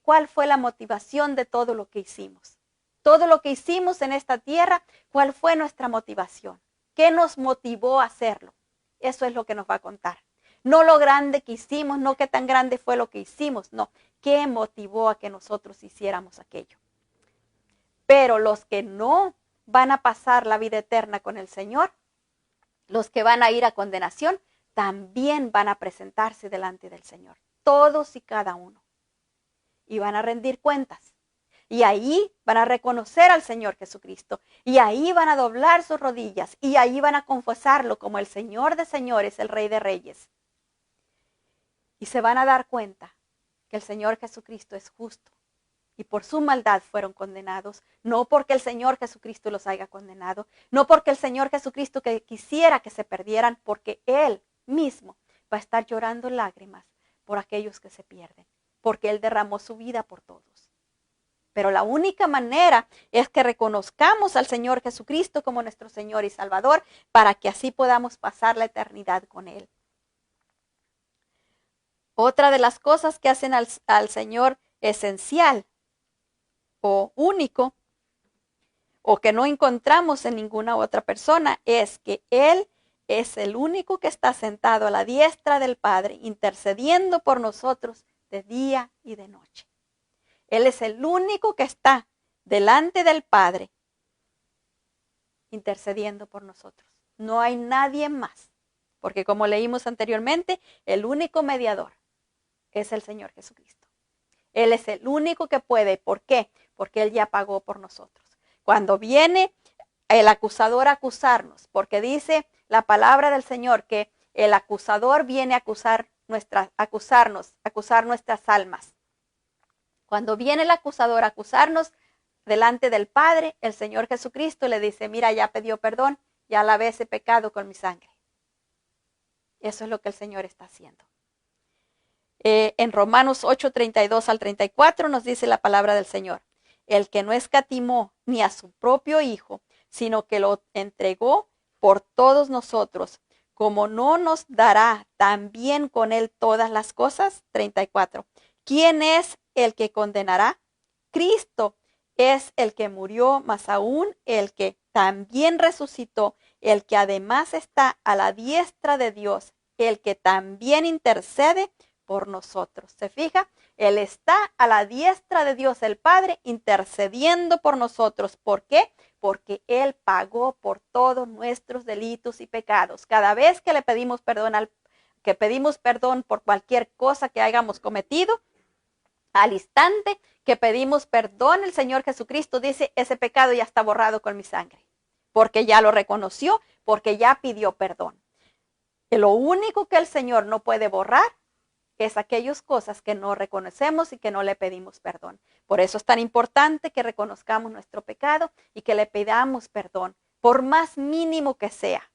cuál fue la motivación de todo lo que hicimos. Todo lo que hicimos en esta tierra, cuál fue nuestra motivación. ¿Qué nos motivó a hacerlo? Eso es lo que nos va a contar. No lo grande que hicimos, no qué tan grande fue lo que hicimos, no. ¿Qué motivó a que nosotros hiciéramos aquello? Pero los que no van a pasar la vida eterna con el Señor, los que van a ir a condenación, también van a presentarse delante del Señor. Todos y cada uno. Y van a rendir cuentas. Y ahí van a reconocer al Señor Jesucristo. Y ahí van a doblar sus rodillas. Y ahí van a confesarlo como el Señor de señores, el Rey de reyes. Y se van a dar cuenta que el Señor Jesucristo es justo. Y por su maldad fueron condenados. No porque el Señor Jesucristo los haya condenado. No porque el Señor Jesucristo que quisiera que se perdieran. Porque Él mismo va a estar llorando lágrimas por aquellos que se pierden. Porque Él derramó su vida por todos. Pero la única manera es que reconozcamos al Señor Jesucristo como nuestro Señor y Salvador para que así podamos pasar la eternidad con Él. Otra de las cosas que hacen al Señor esencial o único o que no encontramos en ninguna otra persona es que Él es el único que está sentado a la diestra del Padre intercediendo por nosotros de día y de noche. Él es el único que está delante del Padre intercediendo por nosotros. No hay nadie más, porque como leímos anteriormente, el único mediador es el Señor Jesucristo. Él es el único que puede. ¿Por qué? Porque Él ya pagó por nosotros. Cuando viene el acusador a acusarnos, porque dice la palabra del Señor que el acusador viene a acusar nuestras almas. Cuando viene el acusador a acusarnos delante del Padre, el Señor Jesucristo le dice, mira, ya pidió perdón, ya lavé ese pecado con mi sangre. Eso es lo que el Señor está haciendo. En Romanos 8, 32 al 34 nos dice la palabra del Señor. El que no escatimó ni a su propio Hijo, sino que lo entregó por todos nosotros, como no nos dará también con Él todas las cosas. 34. ¿Quién es el que condenará? Cristo es el que murió, más aún el que también resucitó, el que además está a la diestra de Dios, el que también intercede por nosotros. ¿Se fija? Él está a la diestra de Dios el Padre intercediendo por nosotros. ¿Por qué? Porque Él pagó por todos nuestros delitos y pecados. Cada vez que le pedimos perdón por cualquier cosa que hayamos cometido, al instante que pedimos perdón, el Señor Jesucristo dice, ese pecado ya está borrado con mi sangre, porque ya lo reconoció, porque ya pidió perdón. Y lo único que el Señor no puede borrar es aquellas cosas que no reconocemos y que no le pedimos perdón. Por eso es tan importante que reconozcamos nuestro pecado y que le pidamos perdón, por más mínimo que sea.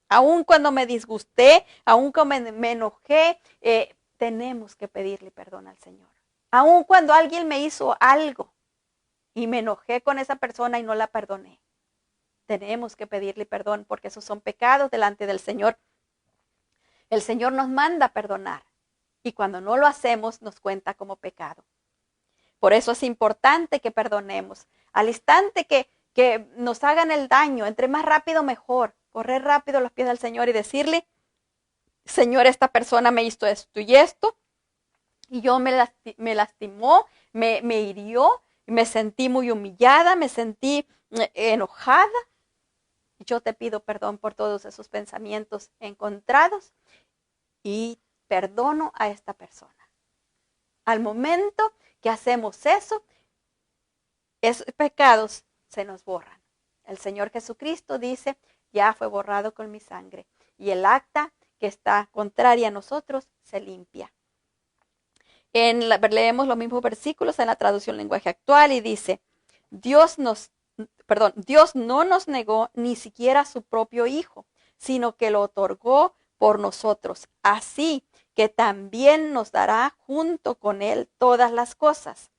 Aun cuando me disgusté, aun cuando me enojé, tenemos que pedirle perdón al Señor. Aun cuando alguien me hizo algo y me enojé con esa persona y no la perdoné, tenemos que pedirle perdón porque esos son pecados delante del Señor. El Señor nos manda a perdonar y cuando no lo hacemos nos cuenta como pecado. Por eso es importante que perdonemos. Al instante que nos hagan el daño, entre más rápido mejor, correr rápido a los pies del Señor y decirle, Señor, esta persona me hizo esto y esto, y yo me lastimó, me hirió, me sentí muy humillada, me sentí enojada. Yo te pido perdón por todos esos pensamientos encontrados y perdono a esta persona. Al momento que hacemos eso, esos pecados se nos borran. El Señor Jesucristo dice, ya fue borrado con mi sangre. Y el acta que está contraria a nosotros se limpia. Leemos los mismos versículos en la traducción lenguaje actual y dice, Dios no nos negó ni siquiera a su propio Hijo, sino que lo otorgó por nosotros. Así que también nos dará junto con Él todas las cosas.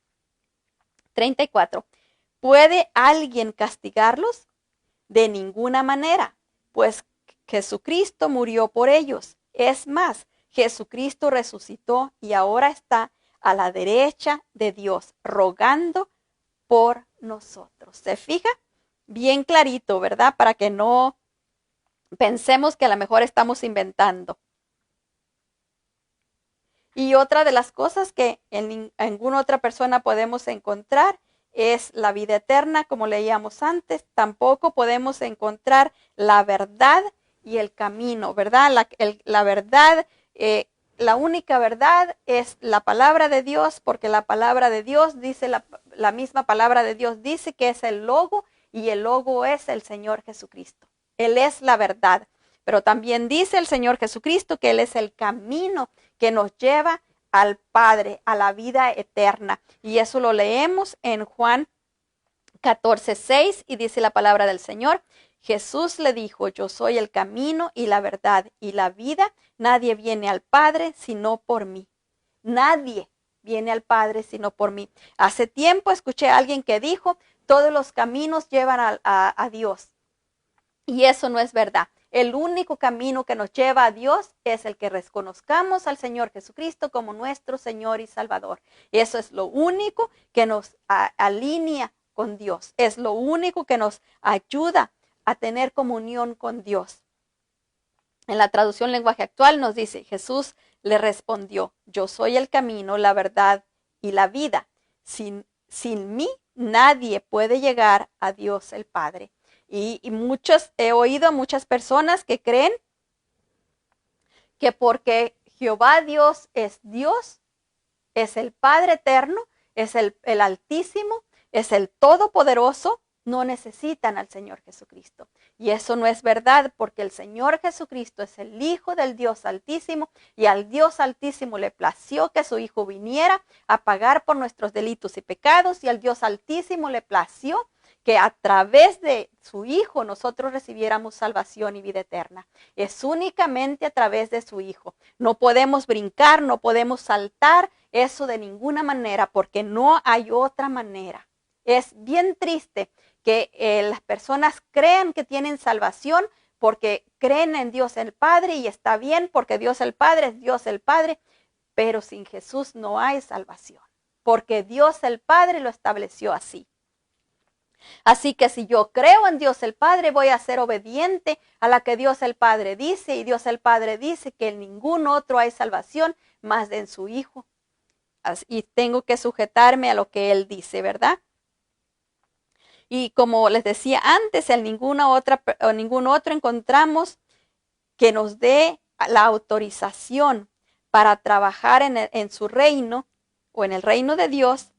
34. ¿Puede alguien castigarlos? De ninguna manera, pues Jesucristo murió por ellos. Es más, Jesucristo resucitó y ahora está a la derecha de Dios, rogando por nosotros. ¿Se fija? Bien clarito, ¿verdad? Para que no pensemos que a lo mejor estamos inventando. Y otra de las cosas que en ninguna otra persona podemos encontrar es la vida eterna, como leíamos antes. Tampoco podemos encontrar la verdad y el camino, ¿verdad? La verdad, la única verdad es la palabra de Dios, porque la palabra de Dios dice, la misma palabra de Dios dice que es el logo, y el logo es el Señor Jesucristo. Él es la verdad. Pero también dice el Señor Jesucristo que Él es el camino que nos lleva al Padre, a la vida eterna. Y eso lo leemos en Juan 14:6 y dice la palabra del Señor. Jesús le dijo, yo soy el camino y la verdad y la vida. Nadie viene al Padre sino por mí. Nadie viene al Padre sino por mí. Hace tiempo escuché a alguien que dijo, todos los caminos llevan a Dios. Y eso no es verdad. El único camino que nos lleva a Dios es el que reconozcamos al Señor Jesucristo como nuestro Señor y Salvador. Eso es lo único que nos alinea con Dios. Es lo único que nos ayuda a tener comunión con Dios. En la traducción lenguaje actual nos dice, Jesús le respondió, yo soy el camino, la verdad y la vida. Sin mí nadie puede llegar a Dios el Padre. Y he oído a muchas personas que creen que porque Jehová Dios, es el Padre eterno, es el Altísimo, es el Todopoderoso, no necesitan al Señor Jesucristo. Y eso no es verdad, porque el Señor Jesucristo es el Hijo del Dios Altísimo, y al Dios Altísimo le plació que su Hijo viniera a pagar por nuestros delitos y pecados, y al Dios Altísimo le plació que a través de su Hijo nosotros recibiéramos salvación y vida eterna. Es únicamente a través de su Hijo. No podemos brincar, no podemos saltar eso de ninguna manera, porque no hay otra manera. Es bien triste que las personas crean que tienen salvación porque creen en Dios el Padre, y está bien porque Dios el Padre es Dios el Padre, pero sin Jesús no hay salvación, porque Dios el Padre lo estableció así. Así que si yo creo en Dios el Padre, voy a ser obediente a la que Dios el Padre dice. Y Dios el Padre dice que en ningún otro hay salvación más de en su Hijo. Y tengo que sujetarme a lo que Él dice, ¿verdad? Y como les decía antes, en ningún otro encontramos que nos dé la autorización para trabajar en su reino o en el reino de Dios,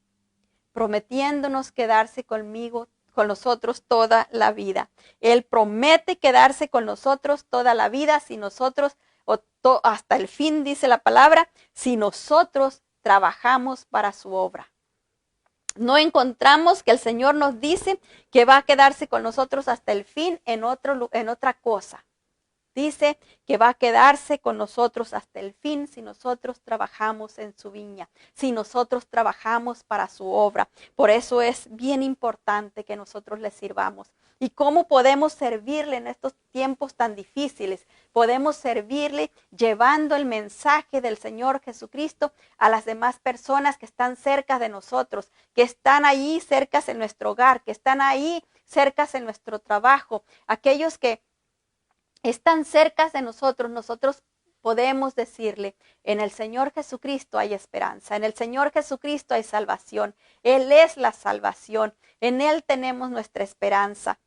prometiéndonos quedarse con nosotros toda la vida. Él promete quedarse con nosotros toda la vida si nosotros, hasta el fin dice la palabra, si nosotros trabajamos para su obra. No encontramos que el Señor nos dice que va a quedarse con nosotros hasta el fin en otra cosa. Dice que va a quedarse con nosotros hasta el fin si nosotros trabajamos en su viña, si nosotros trabajamos para su obra. Por eso es bien importante que nosotros le sirvamos. ¿Y cómo podemos servirle en estos tiempos tan difíciles? Podemos servirle llevando el mensaje del Señor Jesucristo a las demás personas que están cerca de nosotros, que están ahí cerca en nuestro hogar, que están ahí cerca en nuestro trabajo, aquellos que están cerca de nosotros. Nosotros podemos decirle, en el Señor Jesucristo hay esperanza, en el Señor Jesucristo hay salvación, Él es la salvación, en Él tenemos nuestra esperanza.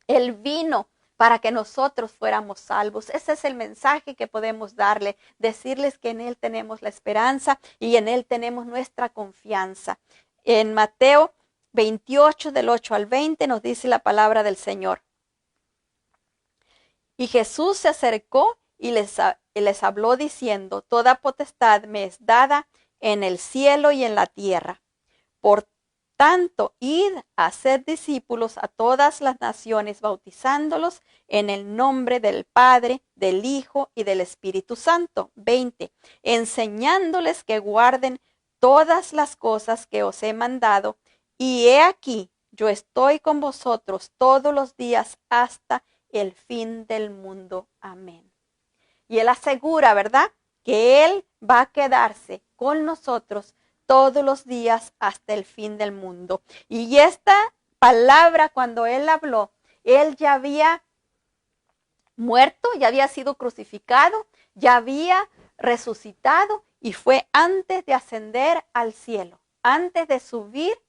Él vino para que nosotros fuéramos salvos. Ese es el mensaje que podemos darle, decirles que en Él tenemos la esperanza y en Él tenemos nuestra confianza. En Mateo 28, del 8 al 20, nos dice la palabra del Señor. Y Jesús se acercó y les habló diciendo, toda potestad me es dada en el cielo y en la tierra. Por tanto, id a hacer discípulos a todas las naciones, bautizándolos en el nombre del Padre, del Hijo y del Espíritu Santo. 20. Enseñándoles que guarden todas las cosas que os he mandado. Y he aquí, yo estoy con vosotros todos los días hasta el fin del mundo. Amén. Y Él asegura, ¿verdad?, que Él va a quedarse con nosotros todos los días hasta el fin del mundo. Y esta palabra, cuando Él habló, Él ya había muerto, ya había sido crucificado, ya había resucitado y fue antes de ascender al cielo, antes de subir.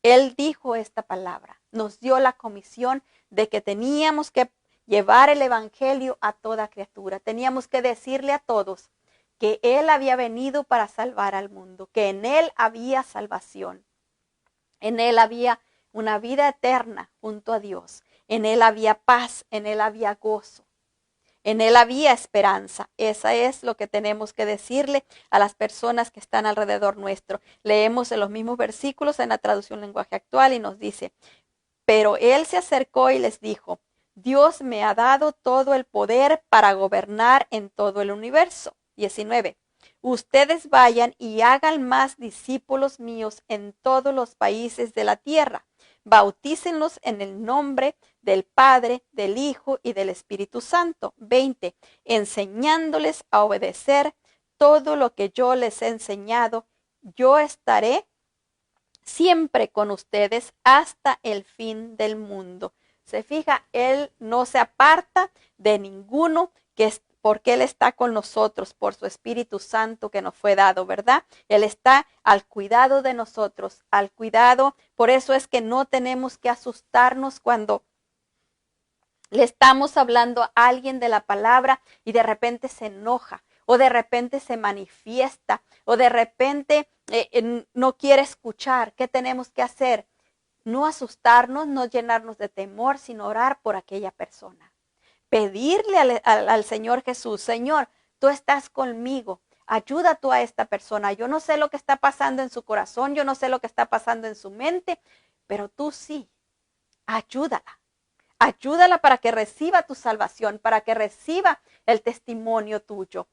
Él dijo esta palabra, nos dio la comisión de que teníamos que llevar el evangelio a toda criatura. Teníamos que decirle a todos que Él había venido para salvar al mundo, que en Él había salvación. En Él había una vida eterna junto a Dios. En Él había paz, en Él había gozo. En Él había esperanza. Esa es lo que tenemos que decirle a las personas que están alrededor nuestro. Leemos en los mismos versículos en la traducción lenguaje actual y nos dice, pero Él se acercó y les dijo, Dios me ha dado todo el poder para gobernar en todo el universo. 19. Ustedes vayan y hagan más discípulos míos en todos los países de la tierra. Bautícenlos en el nombre del Padre, del Hijo y del Espíritu Santo. 20. Enseñándoles a obedecer todo lo que yo les he enseñado. Yo estaré siempre con ustedes hasta el fin del mundo. Se fija, Él no se aparta de ninguno porque Él está con nosotros por su Espíritu Santo que nos fue dado, ¿verdad? Él está al cuidado de nosotros, al cuidado. Por eso es que no tenemos que asustarnos cuando le estamos hablando a alguien de la palabra y de repente se enoja o de repente se manifiesta o de repente no quiere escuchar. ¿Qué tenemos que hacer? No asustarnos, no llenarnos de temor, sino orar por aquella persona. Pedirle al Señor Jesús, Señor, tú estás conmigo, ayuda tú a esta persona. Yo no sé lo que está pasando en su corazón, yo no sé lo que está pasando en su mente, pero tú sí, ayúdala. Ayúdala para que reciba tu salvación, para que reciba el testimonio tuyo.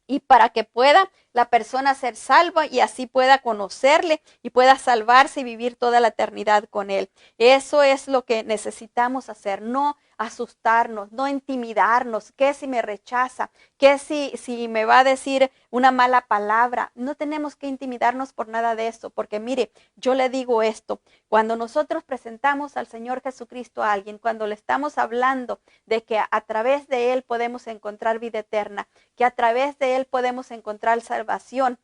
Y para que pueda la persona ser salva y así pueda conocerle y pueda salvarse y vivir toda la eternidad con Él. Eso es lo que necesitamos hacer, no asustarnos, no intimidarnos. ¿Qué si me rechaza? ¿Qué si me va a decir una mala palabra? No tenemos que intimidarnos por nada de eso, porque mire, yo le digo esto, cuando nosotros presentamos al Señor Jesucristo a alguien, cuando le estamos hablando de que a través de Él podemos encontrar vida eterna, que a través de Él podemos encontrar salvación,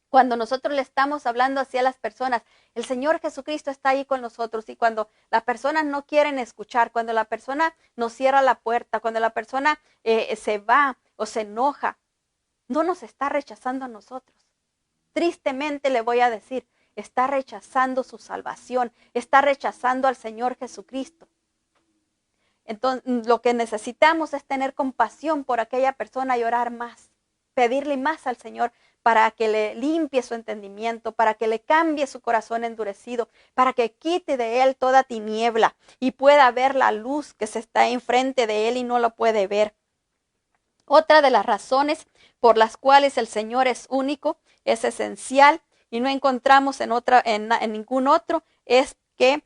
cuando nosotros le estamos hablando hacia las personas, el Señor Jesucristo está ahí con nosotros, y cuando las personas no quieren escuchar, cuando la persona nos cierra la puerta, cuando la persona se va o se enoja, no nos está rechazando a nosotros. Tristemente le voy a decir, está rechazando su salvación, está rechazando al Señor Jesucristo. Entonces, lo que necesitamos es tener compasión por aquella persona y orar más, pedirle más al Señor para que le limpie su entendimiento, para que le cambie su corazón endurecido, para que quite de él toda tiniebla y pueda ver la luz que se está enfrente de él y no lo puede ver. Otra de las razones por las cuales el Señor es único, es esencial y no encontramos en ningún otro, es que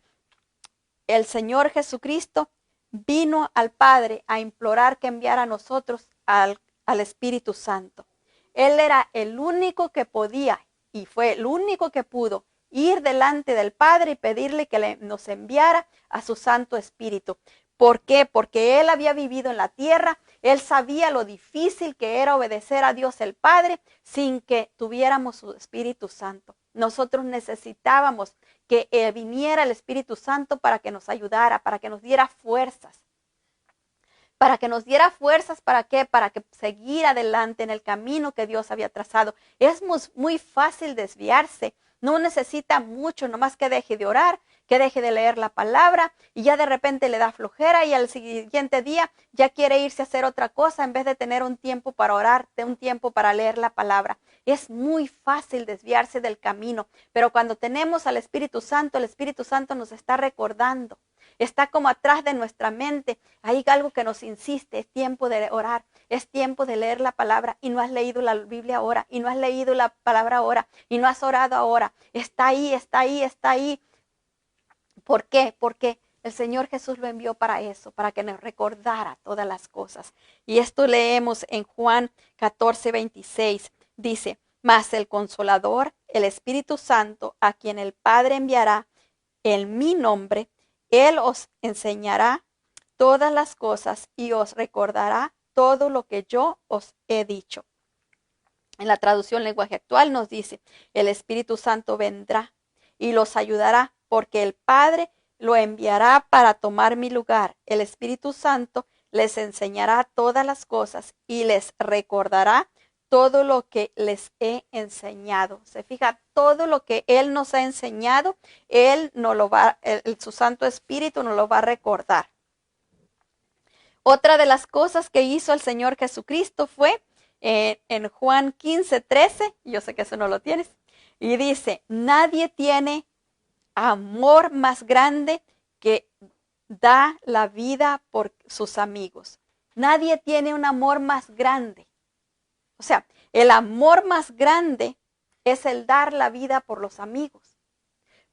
el Señor Jesucristo vino al Padre a implorar que enviara a nosotros al Espíritu Santo. Él era el único que podía y fue el único que pudo ir delante del Padre y pedirle que nos enviara a su Santo Espíritu. ¿Por qué? Porque Él había vivido en la tierra, Él sabía lo difícil que era obedecer a Dios el Padre sin que tuviéramos su Espíritu Santo. Nosotros necesitábamos que viniera el Espíritu Santo para que nos ayudara, para que nos diera fuerzas. Para que nos diera fuerzas, ¿para qué? Para que seguir adelante en el camino que Dios había trazado. Es muy fácil desviarse, no necesita mucho, nomás que deje de orar, que deje de leer la palabra y ya de repente le da flojera y al siguiente día ya quiere irse a hacer otra cosa en vez de tener un tiempo para orar, un tiempo para leer la palabra. Es muy fácil desviarse del camino, pero cuando tenemos al Espíritu Santo, el Espíritu Santo nos está recordando. Está como atrás de nuestra mente. Hay algo que nos insiste, es tiempo de orar, es tiempo de leer la palabra y no has leído la Biblia ahora y no has leído la palabra ahora y no has orado ahora. Está ahí, está ahí, está ahí. ¿Por qué? Porque el Señor Jesús lo envió para eso, para que nos recordara todas las cosas. Y esto leemos en Juan 14:26. Dice, mas el Consolador, el Espíritu Santo, a quien el Padre enviará en mi nombre, Él os enseñará todas las cosas y os recordará todo lo que yo os he dicho. En la traducción lenguaje actual nos dice, el Espíritu Santo vendrá y los ayudará porque el Padre lo enviará para tomar mi lugar. El Espíritu Santo les enseñará todas las cosas y les recordará todo lo que les he enseñado. Se fija, todo lo que Él nos ha enseñado, Él nos lo va, su Santo Espíritu nos lo va a recordar. Otra de las cosas que hizo el Señor Jesucristo fue en Juan 15:13, yo sé que eso no lo tienes, y dice, nadie tiene amor más grande que da la vida por sus amigos. Nadie tiene un amor más grande. O sea, el amor más grande es el dar la vida por los amigos.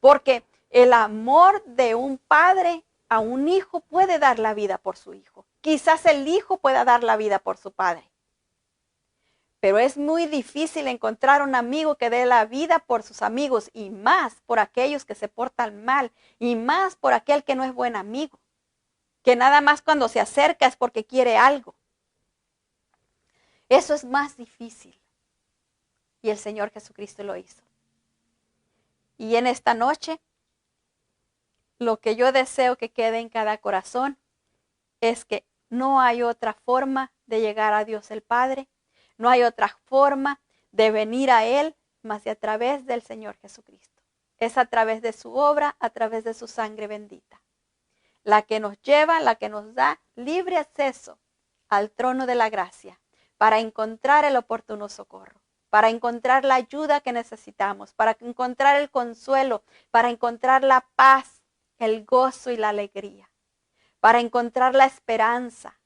Porque el amor de un padre a un hijo puede dar la vida por su hijo. Quizás el hijo pueda dar la vida por su padre. Pero es muy difícil encontrar un amigo que dé la vida por sus amigos y más por aquellos que se portan mal y más por aquel que no es buen amigo, que nada más cuando se acerca es porque quiere algo. Eso es más difícil y el Señor Jesucristo lo hizo. Y en esta noche, lo que yo deseo que quede en cada corazón es que no hay otra forma de llegar a Dios el Padre. No hay otra forma de venir a Él más que a través del Señor Jesucristo. Es a través de su obra, a través de su sangre bendita. La que nos lleva, la que nos da libre acceso al trono de la gracia para encontrar el oportuno socorro, para encontrar la ayuda que necesitamos, para encontrar el consuelo, para encontrar la paz, el gozo y la alegría, para encontrar la esperanza.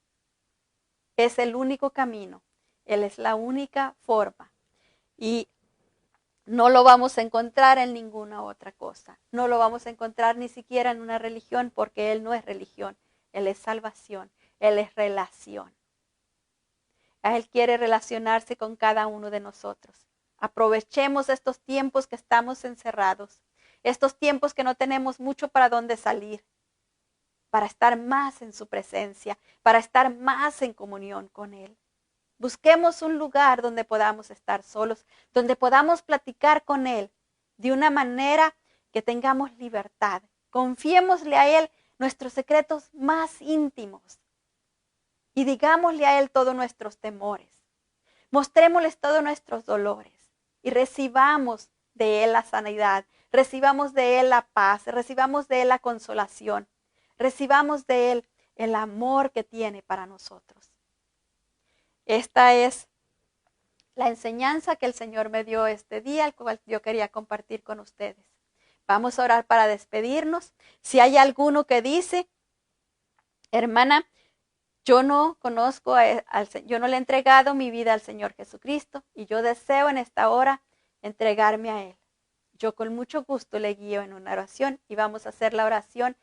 Es el único camino. Él es la única forma y no lo vamos a encontrar en ninguna otra cosa. No lo vamos a encontrar ni siquiera en una religión porque Él no es religión. Él es salvación, Él es relación. Él quiere relacionarse con cada uno de nosotros. Aprovechemos estos tiempos que estamos encerrados, estos tiempos que no tenemos mucho para dónde salir, para estar más en su presencia, para estar más en comunión con Él. Busquemos un lugar donde podamos estar solos, donde podamos platicar con Él de una manera que tengamos libertad. Confiémosle a Él nuestros secretos más íntimos y digámosle a Él todos nuestros temores. Mostrémosles todos nuestros dolores y recibamos de Él la sanidad, recibamos de Él la paz, recibamos de Él la consolación, recibamos de Él el amor que tiene para nosotros. Esta es la enseñanza que el Señor me dio este día, el cual yo quería compartir con ustedes. Vamos a orar para despedirnos. Si hay alguno que dice, hermana, yo no conozco, yo no le he entregado mi vida al Señor Jesucristo y yo deseo en esta hora entregarme a Él. Yo con mucho gusto le guío en una oración y vamos a hacer la oración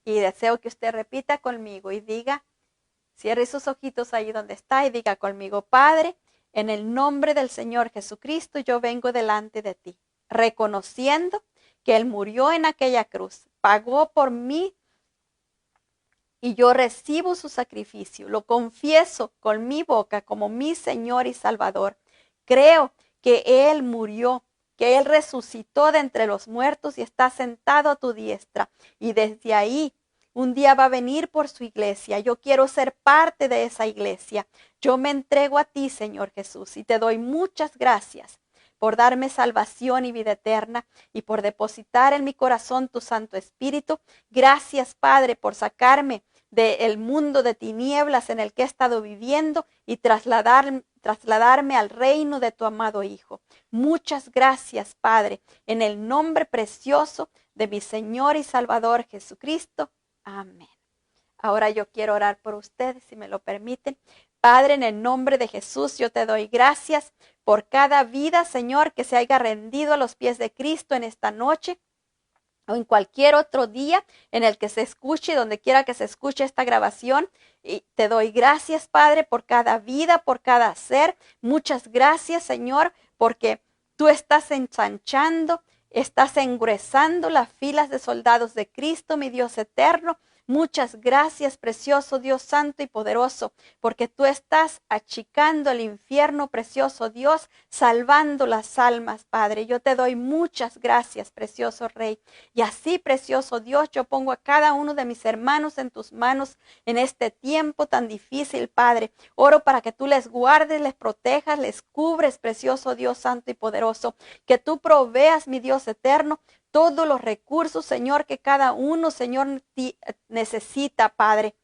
y deseo que usted repita conmigo y diga, cierre sus ojitos ahí donde está y diga conmigo, Padre, en el nombre del Señor Jesucristo yo vengo delante de ti, reconociendo que Él murió en aquella cruz, pagó por mí y yo recibo su sacrificio, lo confieso con mi boca como mi Señor y Salvador. Creo que Él murió, que Él resucitó de entre los muertos y está sentado a tu diestra. Y desde ahí un día va a venir por su iglesia. Yo quiero ser parte de esa iglesia. Yo me entrego a ti, Señor Jesús, y te doy muchas gracias por darme salvación y vida eterna y por depositar en mi corazón tu Santo Espíritu. Gracias, Padre, por sacarme del mundo de tinieblas en el que he estado viviendo y trasladarme al reino de tu amado Hijo. Muchas gracias, Padre, en el nombre precioso de mi Señor y Salvador Jesucristo. Amén. Ahora yo quiero orar por ustedes, si me lo permiten. Padre, en el nombre de Jesús, yo te doy gracias por cada vida, Señor, que se haya rendido a los pies de Cristo en esta noche o en cualquier otro día en el que se escuche, donde quiera que se escuche esta grabación. Y te doy gracias, Padre, por cada vida, por cada ser. Muchas gracias, Señor, porque tú estás ensanchando, estás engruesando las filas de soldados de Cristo, mi Dios eterno. Muchas gracias, precioso Dios santo y poderoso, porque tú estás achicando el infierno, precioso Dios, salvando las almas, Padre. Yo te doy muchas gracias, precioso Rey. Y así, precioso Dios, yo pongo a cada uno de mis hermanos en tus manos en este tiempo tan difícil, Padre. Oro para que tú les guardes, les protejas, les cubres, precioso Dios santo y poderoso. Que tú proveas, mi Dios eterno, todos los recursos, Señor, que cada uno, Señor, necesita, Padre.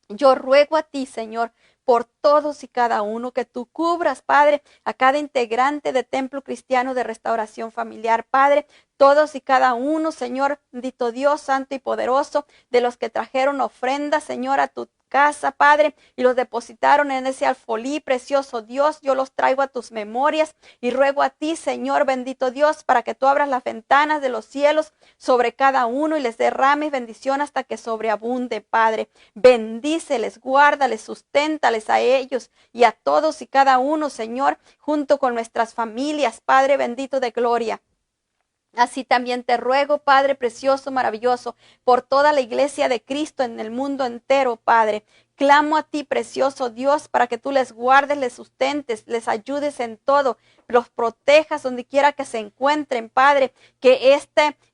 Yo ruego a ti, Señor, por todos y cada uno, que tú cubras, Padre, a cada integrante de Templo Cristiano de Restauración Familiar, Padre, todos y cada uno, Señor, bendito Dios, santo y poderoso, de los que trajeron ofrendas, Señor, a tu casa, Padre, y los depositaron en ese alfolí, precioso Dios, yo los traigo a tus memorias y ruego a ti, Señor, bendito Dios, para que tú abras las ventanas de los cielos sobre cada uno y les derrames bendición hasta que sobreabunde, Padre. Bendíceles, guárdales, susténtales a ellos y a todos y cada uno, Señor, junto con nuestras familias, Padre bendito de gloria. Así también te ruego, Padre precioso, maravilloso, por toda la iglesia de Cristo en el mundo entero, Padre. Clamo a ti, precioso Dios, para que tú les guardes, les sustentes, les ayudes en todo, los protejas donde quiera que se encuentren, Padre, que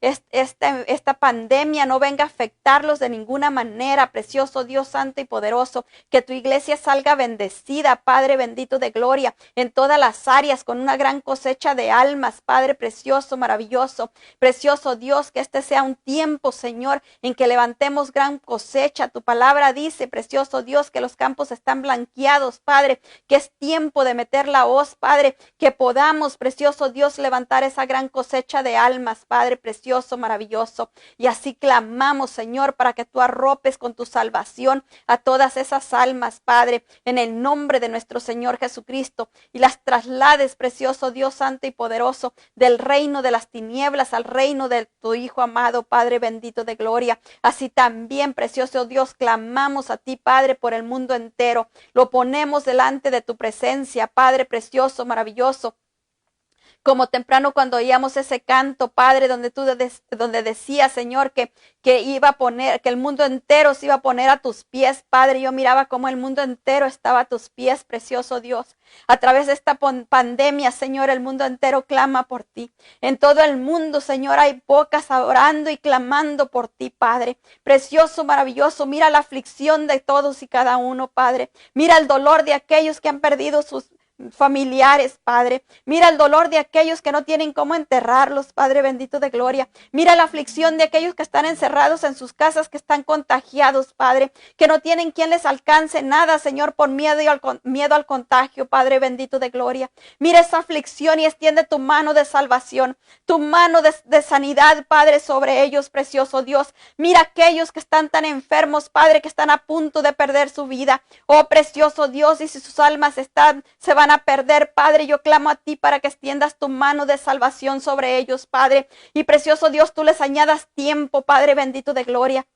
esta pandemia no venga a afectarlos de ninguna manera, precioso Dios santo y poderoso, que tu iglesia salga bendecida, Padre bendito de gloria, en todas las áreas, con una gran cosecha de almas, Padre precioso, maravilloso, precioso Dios, que este sea un tiempo, Señor, en que levantemos gran cosecha. Tu palabra dice, precioso precioso Dios, que los campos están blanqueados, Padre, que es tiempo de meter la hoz, Padre, que podamos, precioso Dios, levantar esa gran cosecha de almas, Padre precioso, maravilloso. Y así clamamos, Señor, para que tú arropes con tu salvación a todas esas almas, Padre, en el nombre de nuestro Señor Jesucristo, y las traslades, precioso Dios santo y poderoso, del reino de las tinieblas al reino de tu Hijo amado, Padre bendito de gloria. Así también, precioso Dios, clamamos a ti, Padre, por el mundo entero. Lo ponemos delante de tu presencia, Padre precioso, maravilloso. Como temprano cuando oíamos ese canto, Padre, donde decía, Señor, que iba a poner, que el mundo entero se iba a poner a tus pies, Padre. Yo miraba cómo el mundo entero estaba a tus pies, precioso Dios. A través de esta pandemia, Señor, el mundo entero clama por ti. En todo el mundo, Señor, hay bocas orando y clamando por ti, Padre. Precioso, maravilloso. Mira la aflicción de todos y cada uno, Padre. Mira el dolor de aquellos que han perdido sus familiares, Padre. Mira el dolor de aquellos que no tienen cómo enterrarlos, Padre bendito de gloria. Mira la aflicción de aquellos que están encerrados en sus casas, que están contagiados, Padre, que no tienen quien les alcance nada, Señor, por miedo al contagio, Padre bendito de gloria. Mira esa aflicción y extiende tu mano de salvación, tu mano de sanidad, Padre, sobre ellos, precioso Dios. Mira aquellos que están tan enfermos, Padre, que están a punto de perder su vida. Oh, precioso Dios, y si sus almas se van a perder, Padre, yo clamo a ti para que extiendas tu mano de salvación sobre ellos, Padre. Y precioso Dios, tú les añadas tiempo, Padre bendito de gloria,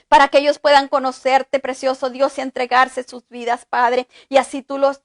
para que ellos puedan conocerte, precioso Dios, y entregarse sus vidas, Padre. Y así tú los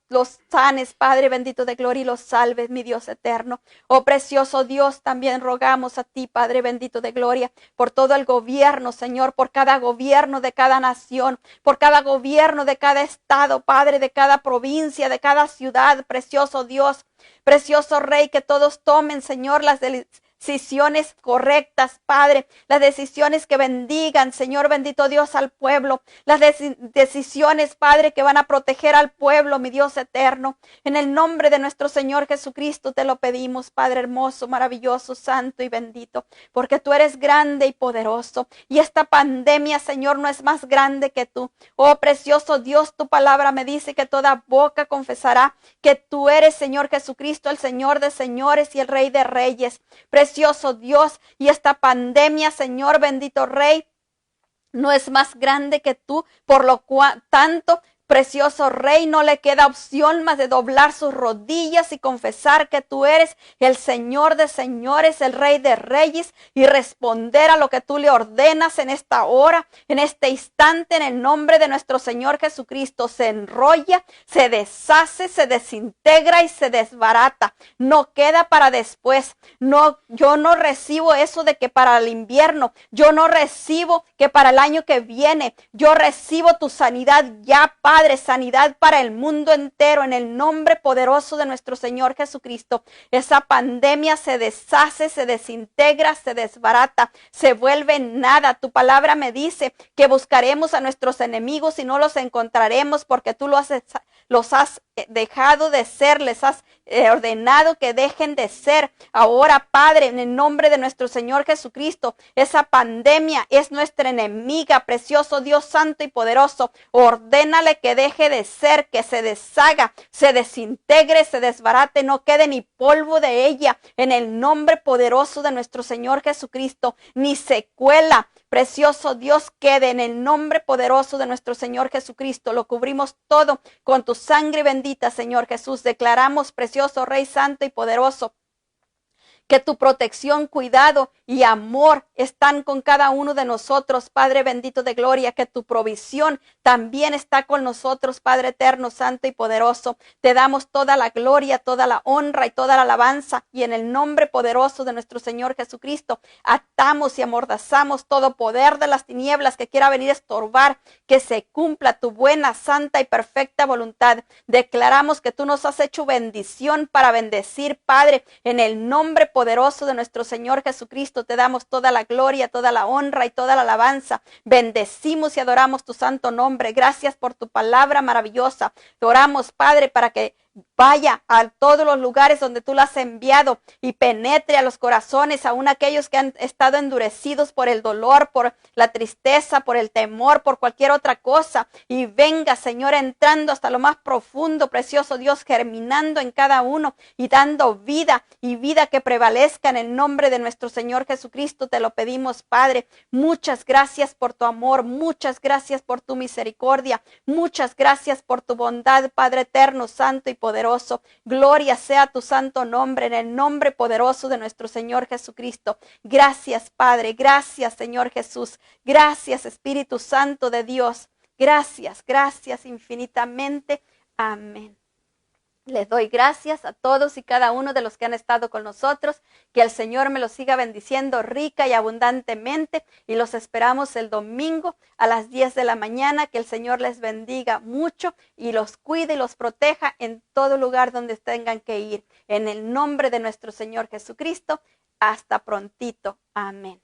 sanes, Padre bendito de gloria, y los salves, mi Dios eterno. Oh, precioso Dios, también rogamos a ti, Padre bendito de gloria, por todo el gobierno, Señor, por cada gobierno de cada nación, por cada gobierno de cada estado, Padre, de cada provincia, de cada ciudad, precioso Dios, precioso Rey, que todos tomen, Señor, las decisiones correctas, Padre, las decisiones que bendigan, Señor bendito Dios, al pueblo, las decisiones, Padre, que van a proteger al pueblo, mi Dios eterno. En el nombre de nuestro Señor Jesucristo te lo pedimos, Padre hermoso, maravilloso, santo y bendito, porque tú eres grande y poderoso, y esta pandemia, Señor, no es más grande que tú. Oh, precioso Dios, tu palabra me dice que toda boca confesará que tú eres, Señor Jesucristo, el Señor de señores y el Rey de reyes. Precioso Dios, y esta pandemia, Señor bendito Rey, no es más grande que tú, por lo cual tanto, precioso Rey, no le queda opción más de doblar sus rodillas y confesar que tú eres el Señor de señores, el Rey de reyes, y responder a lo que tú le ordenas en esta hora, en este instante, en el nombre de nuestro Señor Jesucristo. Se enrolla, se deshace, se desintegra y se desbarata. No queda para después. No, yo no recibo eso de que para el invierno. Yo no recibo que para el año que viene. Yo recibo tu sanidad ya, Padre, sanidad para el mundo entero, en el nombre poderoso de nuestro Señor Jesucristo. Esa pandemia se deshace, se desintegra, se desbarata, se vuelve nada. Tu palabra me dice que buscaremos a nuestros enemigos y no los encontraremos, porque tú los has dejado de ser, les has ordenado que dejen de ser. Ahora, Padre, en el nombre de nuestro Señor Jesucristo, esa pandemia es nuestra enemiga, precioso Dios santo y poderoso. Ordénale que deje de ser, que se deshaga, se desintegre, se desbarate, no quede ni polvo de ella, en el nombre poderoso de nuestro Señor Jesucristo, ni secuela, precioso Dios, quede, en el nombre poderoso de nuestro Señor Jesucristo. Lo cubrimos todo con tu sangre bendita, Señor Jesús. Declaramos, precioso Rey santo y poderoso, que tu protección, cuidado y amor están con cada uno de nosotros, Padre bendito de gloria, que tu provisión también está con nosotros, Padre eterno, santo y poderoso. Te damos toda la gloria, toda la honra y toda la alabanza, y en el nombre poderoso de nuestro Señor Jesucristo, atamos y amordazamos todo poder de las tinieblas que quiera venir a estorbar, que se cumpla tu buena, santa y perfecta voluntad. Declaramos que tú nos has hecho bendición para bendecir, Padre, en el nombre poderoso de nuestro Señor Jesucristo. Te damos toda la gloria, toda la honra y toda la alabanza. Bendecimos y adoramos tu santo nombre. Gracias por tu palabra maravillosa. Te oramos, Padre, para que vaya a todos los lugares donde tú lo has enviado y penetre a los corazones, aún aquellos que han estado endurecidos por el dolor, por la tristeza, por el temor, por cualquier otra cosa. Y venga, Señor, entrando hasta lo más profundo, precioso Dios, germinando en cada uno y dando vida y vida que prevalezca en el nombre de nuestro Señor Jesucristo. Te lo pedimos, Padre. Muchas gracias por tu amor, muchas gracias por tu misericordia, muchas gracias por tu bondad, Padre eterno, santo y poderoso. Gloria sea tu santo nombre, en el nombre poderoso de nuestro Señor Jesucristo. Gracias, Padre, gracias, Señor Jesús. Gracias, Espíritu Santo de Dios. Gracias, gracias infinitamente. Amén. Les doy gracias a todos y cada uno de los que han estado con nosotros. Que el Señor me los siga bendiciendo rica y abundantemente. Y los esperamos el domingo a las 10 de la mañana. Que el Señor les bendiga mucho y los cuide y los proteja en todo lugar donde tengan que ir. En el nombre de nuestro Señor Jesucristo. Hasta prontito. Amén.